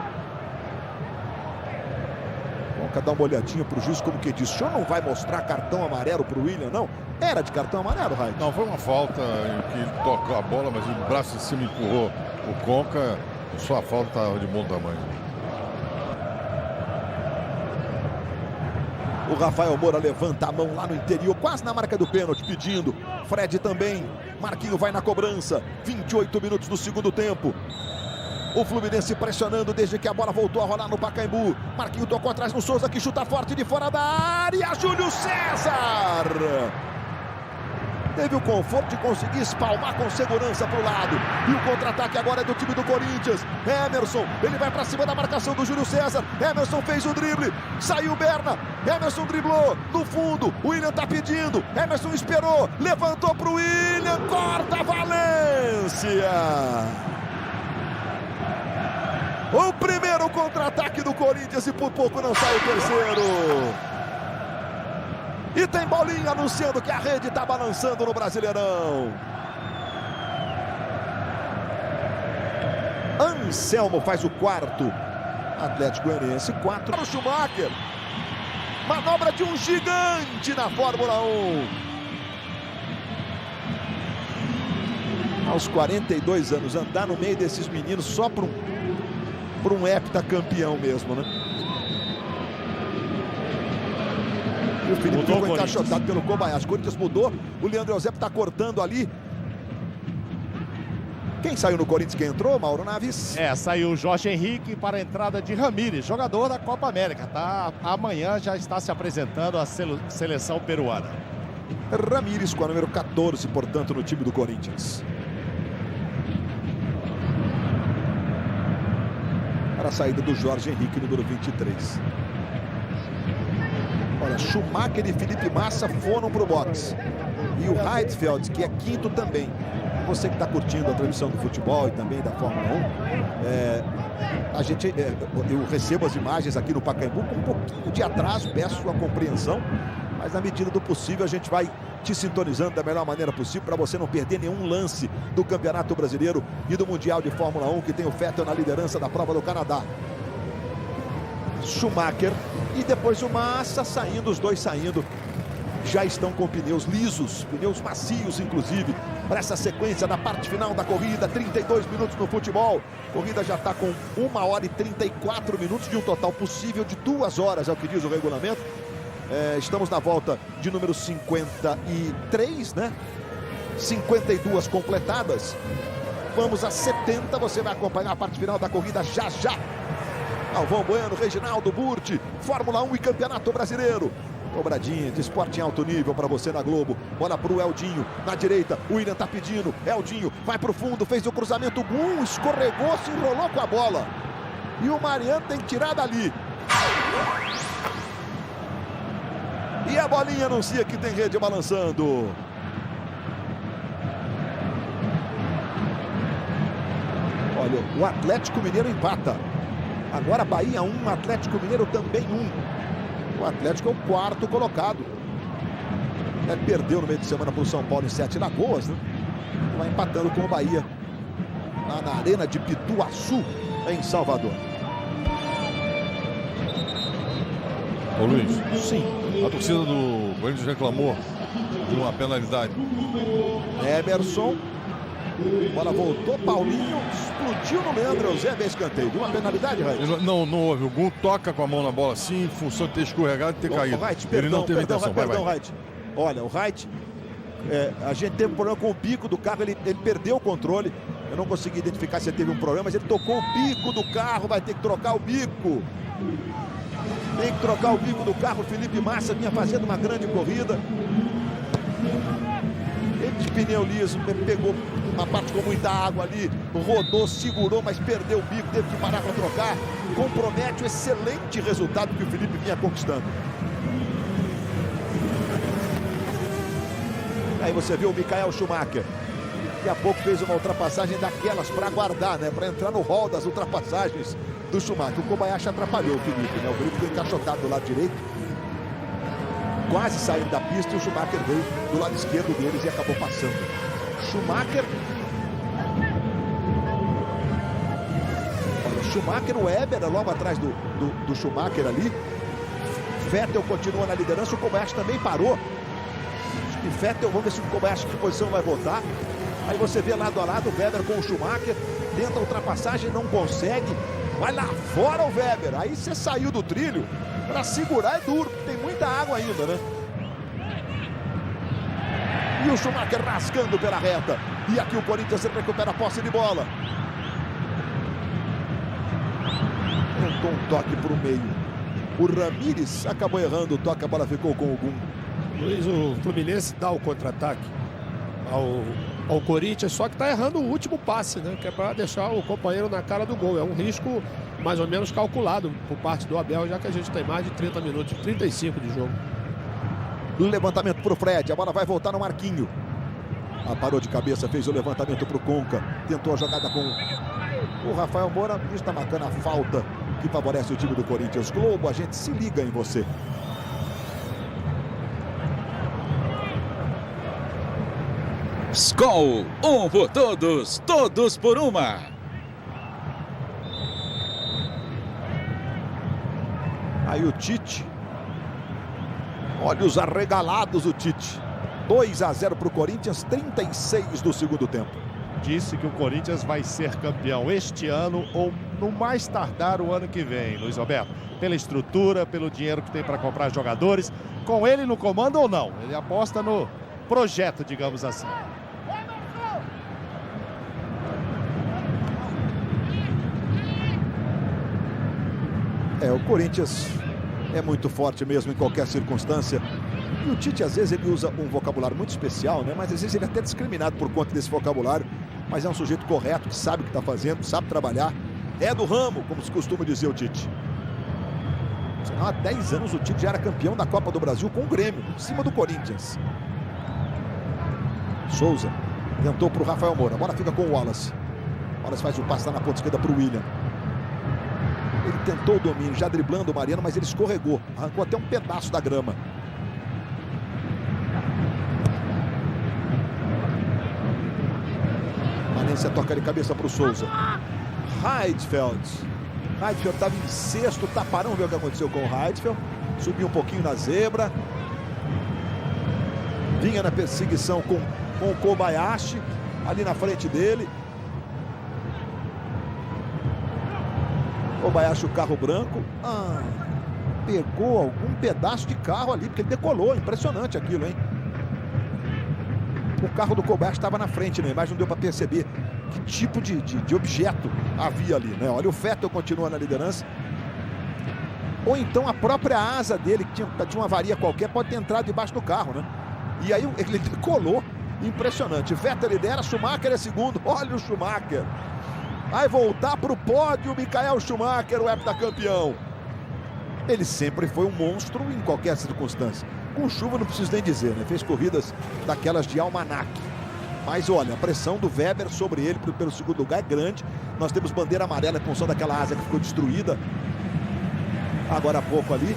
Conca dá uma olhadinha pro juiz, como que diz: o senhor não vai mostrar cartão amarelo pro William, não? Era de cartão amarelo, Raid? Não, foi uma falta em que ele tocou a bola, mas o braço de cima empurrou o Conca. Sua falta estava de bom tamanho. O Rafael Moura levanta a mão lá no interior, quase na marca do pênalti, pedindo. Fred também. Marquinho vai na cobrança. 28 minutos do segundo tempo. O Fluminense pressionando desde que a bola voltou a rolar no Pacaembu. Marquinho tocou atrás no Souza, que chuta forte de fora da área. Júlio César teve o conforto de conseguir espalmar com segurança para o lado. E o contra-ataque agora é do time do Corinthians. Emerson, ele vai para cima da marcação do Júlio César. Emerson fez o drible, saiu Berna. Emerson driblou no fundo. O William tá pedindo. Emerson esperou, levantou para o William, corta Valência. O primeiro contra-ataque do Corinthians e por pouco não sai o terceiro. E tem bolinha anunciando que a rede está balançando no Brasileirão. Anselmo faz o quarto. Atlético Goianiense 4 para o Schumacher. Manobra de um gigante na Fórmula 1. Aos 42 anos, andar no meio desses meninos só por um heptacampeão mesmo, né? O Felipe ficou encaixotado pelo Kobayashi. O Corinthians mudou. O Leandro Eusébio está cortando ali. Quem saiu no Corinthians, quem entrou, Mauro Naves? Saiu o Jorge Henrique para a entrada de Ramírez, jogador da Copa América, tá? Amanhã já está se apresentando a seleção peruana. Ramírez com a número 14, portanto, no time do Corinthians. Para a saída do Jorge Henrique, número 23. Olha, Schumacher e Felipe Massa foram para o boxe. E o Heidfeld, que é quinto também. Você que está curtindo a transmissão do futebol e também da Fórmula 1, eu recebo as imagens aqui no Pacaembu com um pouquinho de atraso, peço sua compreensão, mas na medida do possível a gente vai te sintonizando da melhor maneira possível para você não perder nenhum lance do Campeonato Brasileiro e do Mundial de Fórmula 1, que tem o Vettel na liderança da prova do Canadá. Schumacher e depois o Massa saindo, os dois saindo. Já estão com pneus lisos, pneus macios, inclusive, para essa sequência da parte final da corrida. 32 minutos no futebol. A corrida já está com 1h e 34 minutos de um total possível de 2 horas, é o que diz o regulamento. Estamos na volta de número 53, né? 52 completadas. Vamos a 70, você vai acompanhar a parte final da corrida já já. Galvão Bueno, Reginaldo Burti, Fórmula 1 e Campeonato Brasileiro. Dobradinha de esporte em alto nível para você na Globo. Bola para o Eldinho, na direita, o William tá pedindo. Eldinho vai para o fundo, fez o cruzamento, escorregou, se enrolou com a bola. E o Mariano tem que tirar dali. E a bolinha anuncia que tem rede balançando. Olha, o Atlético Mineiro empata. Agora Bahia 1, Atlético Mineiro também 1. O Atlético é o quarto colocado. Ele perdeu no meio de semana para o São Paulo em 7 Lagoas, né? Vai empatando com o Bahia lá na Arena de Pituaçu, em Salvador. Ô Luiz, sim, a torcida do Corinthians reclamou de uma penalidade. Emerson, bola voltou, Paulinho explodiu no Leandro Eusébio, escanteio. De uma penalidade, Raid? Não houve. O Gum toca com a mão na bola assim, em função de ter escorregado e ter caído. Raid, ele não teve intenção. Perdão, Raid. Olha, o Raid, a gente teve um problema com o bico do carro, ele perdeu o controle. Eu não consegui identificar se ele teve um problema, mas ele tocou o bico do carro, vai ter que trocar o bico. Tem que trocar o bico do carro. O Felipe Massa vinha fazendo uma grande corrida. Ele de pneu liso, pegou uma parte com muita água ali, rodou, segurou, mas perdeu o bico, teve que parar para trocar. Compromete o excelente resultado que o Felipe vinha conquistando. Aí você viu o Michael Schumacher. Daqui a pouco fez uma ultrapassagem daquelas para guardar, né? Para entrar no hall das ultrapassagens do Schumacher. O Kobayashi atrapalhou o Felipe, né? O Felipe ficou encaixotado do lado direito, quase saindo da pista, e o Schumacher veio do lado esquerdo deles e acabou passando. Schumacher. Olha, Schumacher, o Weber logo atrás do Schumacher ali. Vettel continua na liderança, o Kobayashi também parou. E Vettel, vamos ver se o Kobayashi que posição vai voltar. Aí você vê lado a lado o Weber com o Schumacher, tenta a ultrapassagem, não consegue. Vai lá fora o Weber. Aí você saiu do trilho, para segurar é duro, tem muita água ainda, né? E o Schumacher rasgando pela reta. E aqui o Corinthians recupera a posse de bola. Tentou um toque para o meio. O Ramírez acabou errando o toque, a bola ficou com o Gum. Luiz, o Fluminense dá o contra-ataque ao Corinthians, só que está errando o último passe, né? Que é para deixar o companheiro na cara do gol. É um risco mais ou menos calculado por parte do Abel, já que a gente tem mais de 30 minutos, 35 de jogo. Levantamento para o Fred, a bola vai voltar no Marquinho. Parou de cabeça, fez o levantamento para o Conca. Tentou a jogada com o Rafael Moura. Está marcando a falta que favorece o time do Corinthians. Globo, a gente se liga em você. Skol, um por todos, todos por uma. Aí o Tite. Olha os arregalados, o Tite. 2-0 para o Corinthians, 36 do segundo tempo. Disse que o Corinthians vai ser campeão este ano ou no mais tardar o ano que vem, Luiz Roberto. Pela estrutura, pelo dinheiro que tem para comprar jogadores. Com ele no comando ou não? Ele aposta no projeto, digamos assim. O Corinthians é muito forte mesmo em qualquer circunstância. E o Tite, às vezes, ele usa um vocabulário muito especial, né? Mas às vezes ele é até discriminado por conta desse vocabulário. Mas é um sujeito correto, que sabe o que está fazendo, sabe trabalhar. É do ramo, como se costuma dizer o Tite. Senão, há 10 anos o Tite já era campeão da Copa do Brasil com o Grêmio, em cima do Corinthians. Souza tentou para o Rafael Moura. A bola fica com o Wallace. O Wallace faz o passe lá na ponta esquerda para o William. Ele tentou o domínio, já driblando o Mariano, mas ele escorregou. Arrancou até um pedaço da grama. Valência toca de cabeça para o Souza. Heidfeld estava em sexto. Taparão, ver o que aconteceu com o Heidfeld. Subiu um pouquinho na zebra. Vinha na perseguição com o Kobayashi ali na frente dele. Kobayashi, o carro branco. Pegou algum pedaço de carro ali, porque ele decolou. Impressionante aquilo, hein? O carro do Kobayashi estava na frente, na imagem não deu para perceber que tipo de objeto havia ali, né? Olha, o Vettel continua na liderança. Ou então a própria asa dele, que tinha uma avaria qualquer, pode ter entrado debaixo do carro, né? E aí ele decolou. Impressionante. Vettel lidera, Schumacher é segundo. Olha o Schumacher. Vai voltar para o pódio, Michael Schumacher, o heptacampeão. Ele sempre foi um monstro em qualquer circunstância. Com chuva não preciso nem dizer, né? Fez corridas daquelas de almanaque. Mas olha, a pressão do Weber sobre ele pelo segundo lugar é grande. Nós temos bandeira amarela em função daquela asa que ficou destruída agora há pouco ali.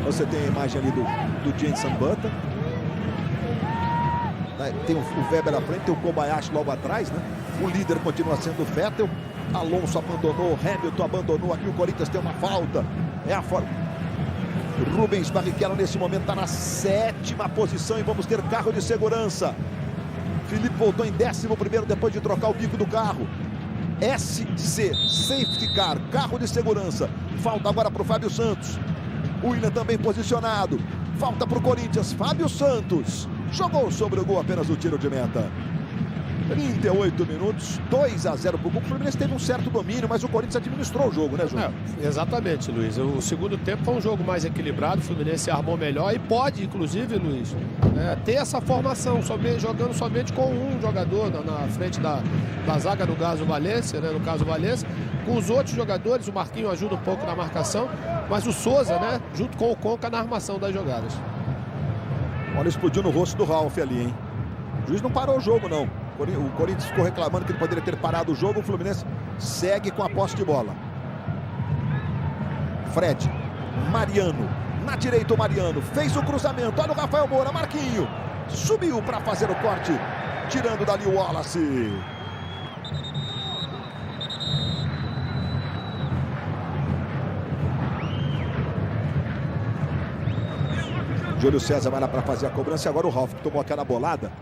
Você tem a imagem ali do Jenson Button. Tem o Weber à frente, tem o Kobayashi logo atrás, né? O líder continua sendo o Vettel. Alonso abandonou, Hamilton abandonou. Aqui o Corinthians tem uma falta. É a forma. Rubens Barrichello nesse momento está na 7ª posição e vamos ter carro de segurança. Felipe voltou em 11º depois de trocar o bico do carro. SC, Safety Car, carro de segurança. Falta agora para o Fábio Santos. O William também posicionado. Falta para o Corinthians, Fábio Santos. Jogou sobre o gol apenas o tiro de meta. 38 minutos, 2-0 para o gol. O Fluminense teve um certo domínio, mas o Corinthians administrou o jogo, né, João? Exatamente, Luiz. O segundo tempo foi um jogo mais equilibrado, o Fluminense armou melhor e pode, inclusive, Luiz, ter essa formação, jogando somente com um jogador na frente da zaga, no caso Valência, né? Com os outros jogadores, o Marquinhos ajuda um pouco na marcação, mas o Souza, né, junto com o Conca na armação das jogadas. Olha, explodiu no rosto do Ralf ali, hein? O juiz não parou o jogo, não. O Corinthians ficou reclamando que ele poderia ter parado o jogo. O Fluminense segue com a posse de bola. Fred, Mariano, na direita o Mariano, fez o cruzamento. Olha o Rafael Moura, Marquinho, subiu para fazer o corte, tirando dali o Wallace. Júlio César vai lá para fazer a cobrança. E agora o Ralf, que tomou aquela bolada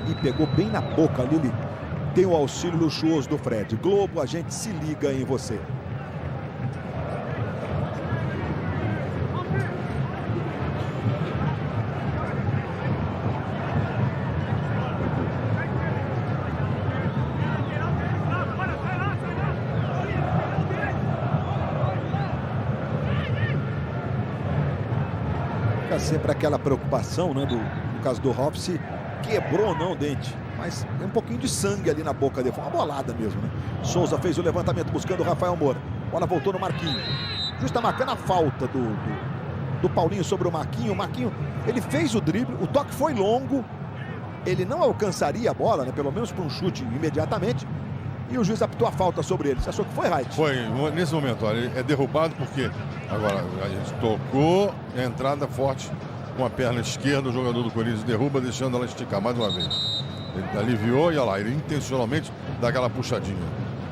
e pegou bem na boca ali. Ele tem o auxílio luxuoso do Fred. Globo, a gente se liga em você. Fica sempre aquela preocupação, né, no caso do Ralf, se quebrou ou não o dente, mas tem um pouquinho de sangue ali na boca dele, foi uma bolada mesmo, né? Souza fez o levantamento buscando o Rafael Moura, bola voltou no Marquinhos, justo marcando a falta do Paulinho sobre o Marquinhos. O Marquinhos, ele fez o drible, o toque foi longo, ele não alcançaria a bola, né, pelo menos para um chute imediatamente, e o juiz apitou a falta sobre ele. Você achou que foi, Reit? Foi, nesse momento, olha, é derrubado porque agora a gente tocou, a entrada forte com a perna esquerda, o jogador do Corinthians derruba, deixando ela esticar mais uma vez. Ele aliviou e olha lá, ele intencionalmente dá aquela puxadinha.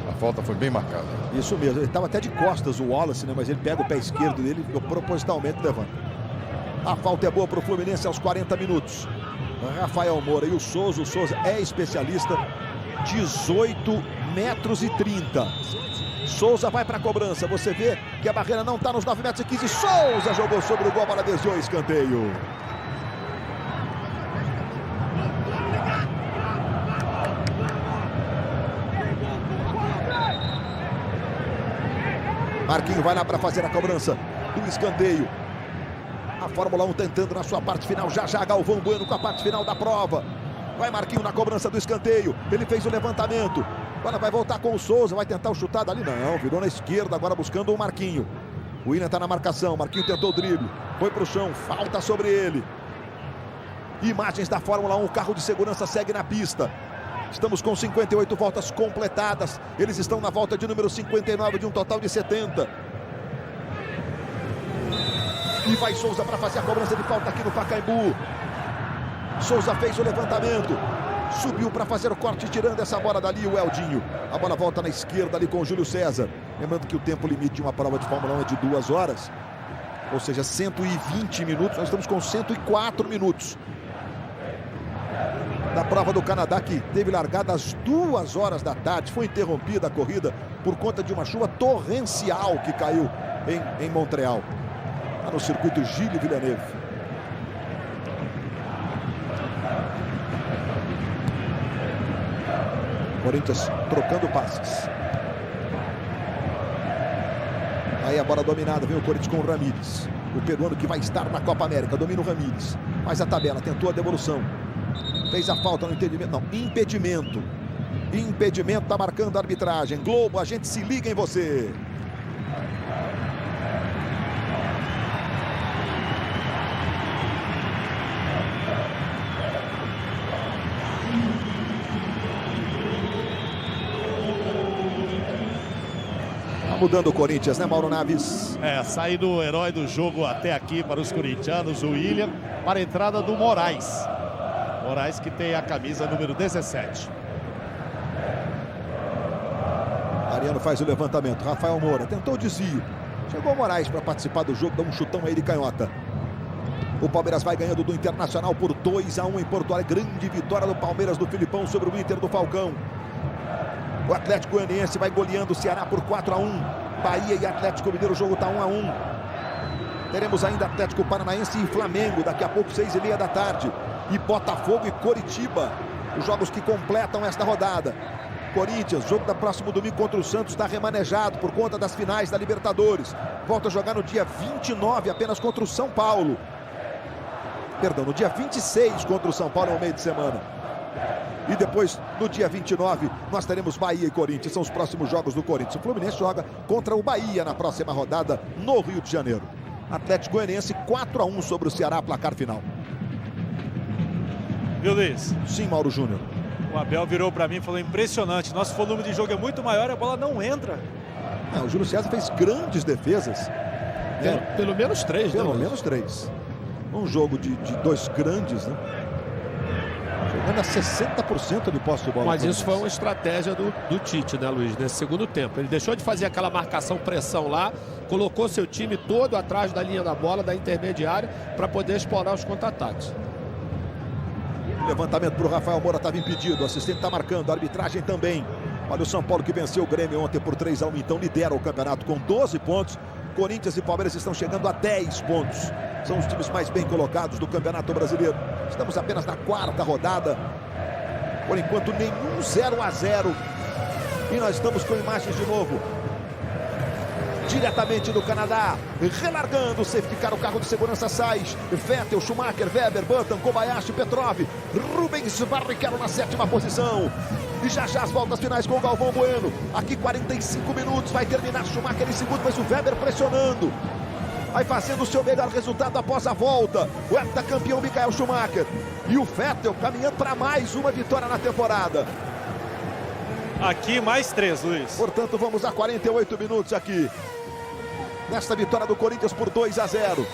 A falta foi bem marcada. Isso mesmo, ele estava até de costas o Wallace, né? Mas ele pega o pé esquerdo dele e propositalmente levanta. A falta é boa para o Fluminense aos 40 minutos. Rafael Moura e o Souza é especialista. 18,30 metros. Souza vai para a cobrança, você vê que a barreira não está nos 9,15 metros. Souza jogou sobre o gol, a bola desviou, escanteio. Marquinho vai lá para fazer a cobrança do escanteio. A Fórmula 1 tentando na sua parte final. Já Galvão Bueno com a parte final da prova. Vai Marquinho na cobrança do escanteio. Ele fez o levantamento. Agora vai voltar com o Souza. Vai tentar o chutado ali. Não, virou na esquerda. Agora buscando o Marquinho. O William está na marcação. Marquinho tentou o drible. Foi para o chão. Falta sobre ele. Imagens da Fórmula 1. O carro de segurança segue na pista. Estamos com 58 voltas completadas. Eles estão na volta de número 59 de um total de 70. E vai Souza para fazer a cobrança de falta aqui no Pacaembu. Souza fez o levantamento. Subiu para fazer o corte, tirando essa bola dali o Eldinho. A bola volta na esquerda ali com o Júlio César. Lembrando que o tempo limite de uma prova de Fórmula 1 é de 2 horas. Ou seja, 120 minutos. Nós estamos com 104 minutos. Da prova do Canadá, que teve largada às 2 horas da tarde. Foi interrompida a corrida por conta de uma chuva torrencial que caiu em Montreal. No circuito Gilles Villeneuve. Corinthians trocando passes. Aí a bola dominada, vem o Corinthians com o Ramírez. O peruano que vai estar na Copa América. Domina o Ramírez. Faz a tabela, tentou a devolução. Fez a falta no entendimento. Não, impedimento. Impedimento, tá marcando a arbitragem. Globo, a gente se liga em você. Mudando o Corinthians, né, Mauro Naves? Saindo o herói do jogo até aqui para os corintianos, o William, para a entrada do Moraes. Moraes que tem a camisa número 17. Mariano faz o levantamento. Rafael Moura tentou o desvio. Chegou o Moraes para participar do jogo, dá um chutão aí de canhota. O Palmeiras vai ganhando do Internacional por 2-1 em Porto Alegre. Grande vitória do Palmeiras do Filipão sobre o Inter do Falcão. O Atlético Goianiense vai goleando o Ceará por 4-1. Bahia e Atlético Mineiro, o jogo está 1-1. Teremos ainda Atlético Paranaense e Flamengo, daqui a pouco 6h30 da tarde. E Botafogo e Coritiba, os jogos que completam esta rodada. Corinthians, jogo da próximo domingo contra o Santos, está remanejado por conta das finais da Libertadores. Volta a jogar no dia 29 apenas contra o São Paulo. Perdão, no dia 26 contra o São Paulo, no meio de semana. E depois, no dia 29, nós teremos Bahia e Corinthians. São os próximos jogos do Corinthians. O Fluminense joga contra o Bahia na próxima rodada no Rio de Janeiro. Atlético Goianiense 4-1 sobre o Ceará, placar final. Viu, Luiz? Sim, Mauro Júnior. O Abel virou para mim e falou: impressionante, nosso volume de jogo é muito maior e a bola não entra. O Júlio César fez grandes defesas. Pelo menos 3, Pelo menos 3. Um jogo de 2 grandes, né? Jogando a 60% de posse de bola. Mas isso foi uma estratégia do Tite, né, Luiz? Nesse segundo tempo. Ele deixou de fazer aquela marcação-pressão lá, colocou seu time todo atrás da linha da bola, da intermediária, para poder explorar os contra-ataques. Levantamento para o Rafael Moura, estava impedido. O assistente está marcando, a arbitragem também. Olha o São Paulo que venceu o Grêmio ontem por 3-1, então lidera o campeonato com 12 pontos. Corinthians e Palmeiras estão chegando a 10 pontos. São os times mais bem colocados do Campeonato Brasileiro. Estamos apenas na 4ª rodada. Por enquanto, nenhum 0-0. E nós estamos com imagens de novo. Diretamente do Canadá. Relargando o safety car, o carro de segurança sai. Vettel, Schumacher, Weber, Button, Kobayashi, Petrov. Rubens Barrichello na 7ª posição. E já as voltas finais com o Galvão Bueno. Aqui 45 minutos, vai terminar Schumacher em segundo, mas o Weber pressionando. Vai fazendo o seu melhor resultado após a volta. O heptacampeão Michael Schumacher. E o Vettel caminhando para mais uma vitória na temporada. Aqui mais 3, Luiz. Portanto, vamos a 48 minutos aqui. Nesta vitória do Corinthians por 2-0.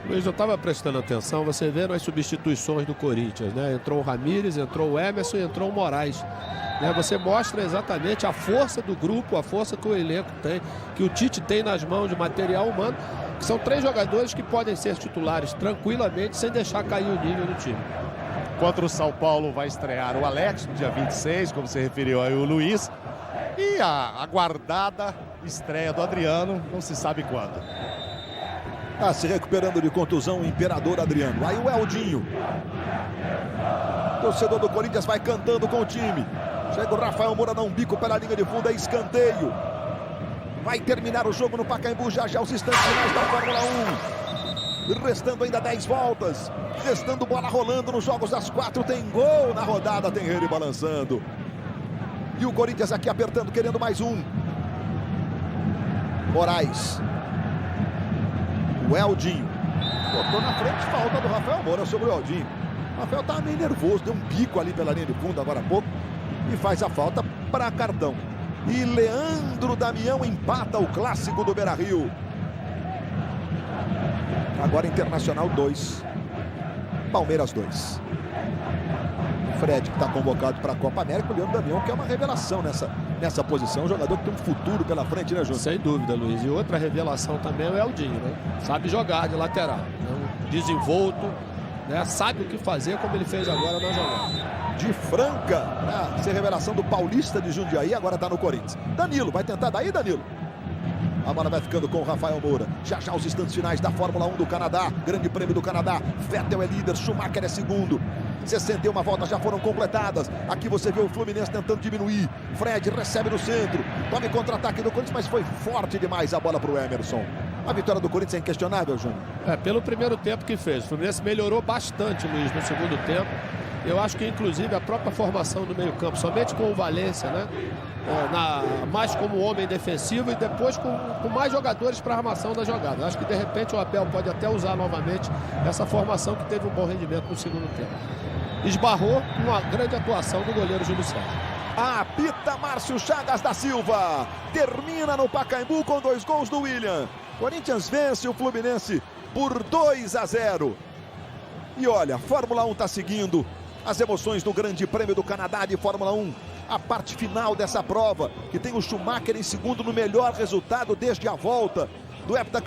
Luiz, eu estava prestando atenção, você vê nas substituições do Corinthians, né? Entrou o Ramírez, entrou o Emerson e entrou o Moraes. Né? Você mostra exatamente a força do grupo, a força que o elenco tem, que o Tite tem nas mãos de material humano, que são 3 jogadores que podem ser titulares tranquilamente, sem deixar cair o nível do time. Contra o São Paulo vai estrear o Alex no dia 26, como você referiu aí o Luiz. E a aguardada estreia do Adriano, não se sabe quando. Está se recuperando de contusão o Imperador Adriano. Aí o Eldinho. O torcedor do Corinthians vai cantando com o time. Chega o Rafael Moura, dá um bico pela linha de fundo, é escanteio. Vai terminar o jogo no Pacaembu já os instantes finais da Fórmula 1. Restando ainda 10 voltas. Restando bola rolando nos jogos das 4. Tem gol na rodada, tem ele balançando. E o Corinthians aqui apertando, querendo mais um. Moraes. O Eldinho. Botou na frente, falta do Rafael Moura sobre o Eldinho. O Rafael estava meio nervoso, deu um bico ali pela linha de fundo agora há pouco. E faz a falta para cartão. E Leandro Damião empata o clássico do Beira-Rio. Agora Internacional 2. Palmeiras 2. Fred, que está convocado para a Copa América. O Leandro Damião, que é uma revelação nessa posição. Um jogador que tem um futuro pela frente, né, Júnior? Sem dúvida, Luiz. E outra revelação também é o Eldinho, né? Sabe jogar de lateral. Né? Desenvolto, né? Sabe o que fazer, como ele fez agora na jogada. De Franca, para ser revelação do Paulista de Jundiaí, agora está no Corinthians. Danilo, vai tentar daí, Danilo? A bola vai ficando com o Rafael Moura. Já os instantes finais da Fórmula 1 do Canadá. Grande Prêmio do Canadá. Vettel é líder, Schumacher é segundo. 61 voltas já foram completadas. Aqui você vê o Fluminense tentando diminuir. Fred recebe no centro. Tome contra-ataque do Corinthians, mas foi forte demais a bola para o Emerson. A vitória do Corinthians é inquestionável, Júnior. Pelo primeiro tempo que fez. O Fluminense melhorou bastante, Luiz, no segundo tempo. Eu acho que, inclusive, a própria formação do meio-campo, somente com o Valência, né? Mais como homem defensivo e depois com mais jogadores para a armação da jogada. Acho que, de repente, o Abel pode até usar novamente essa formação que teve um bom rendimento no segundo tempo. Esbarrou uma grande atuação do goleiro Júlio César. Apita Márcio Chagas da Silva. Termina no Pacaembu com 2 gols do William. Corinthians vence o Fluminense por 2-0. E olha, a Fórmula 1 está seguindo as emoções do Grande Prêmio do Canadá de Fórmula 1. A parte final dessa prova, que tem o Schumacher em segundo no melhor resultado desde a volta do heptacampeonato.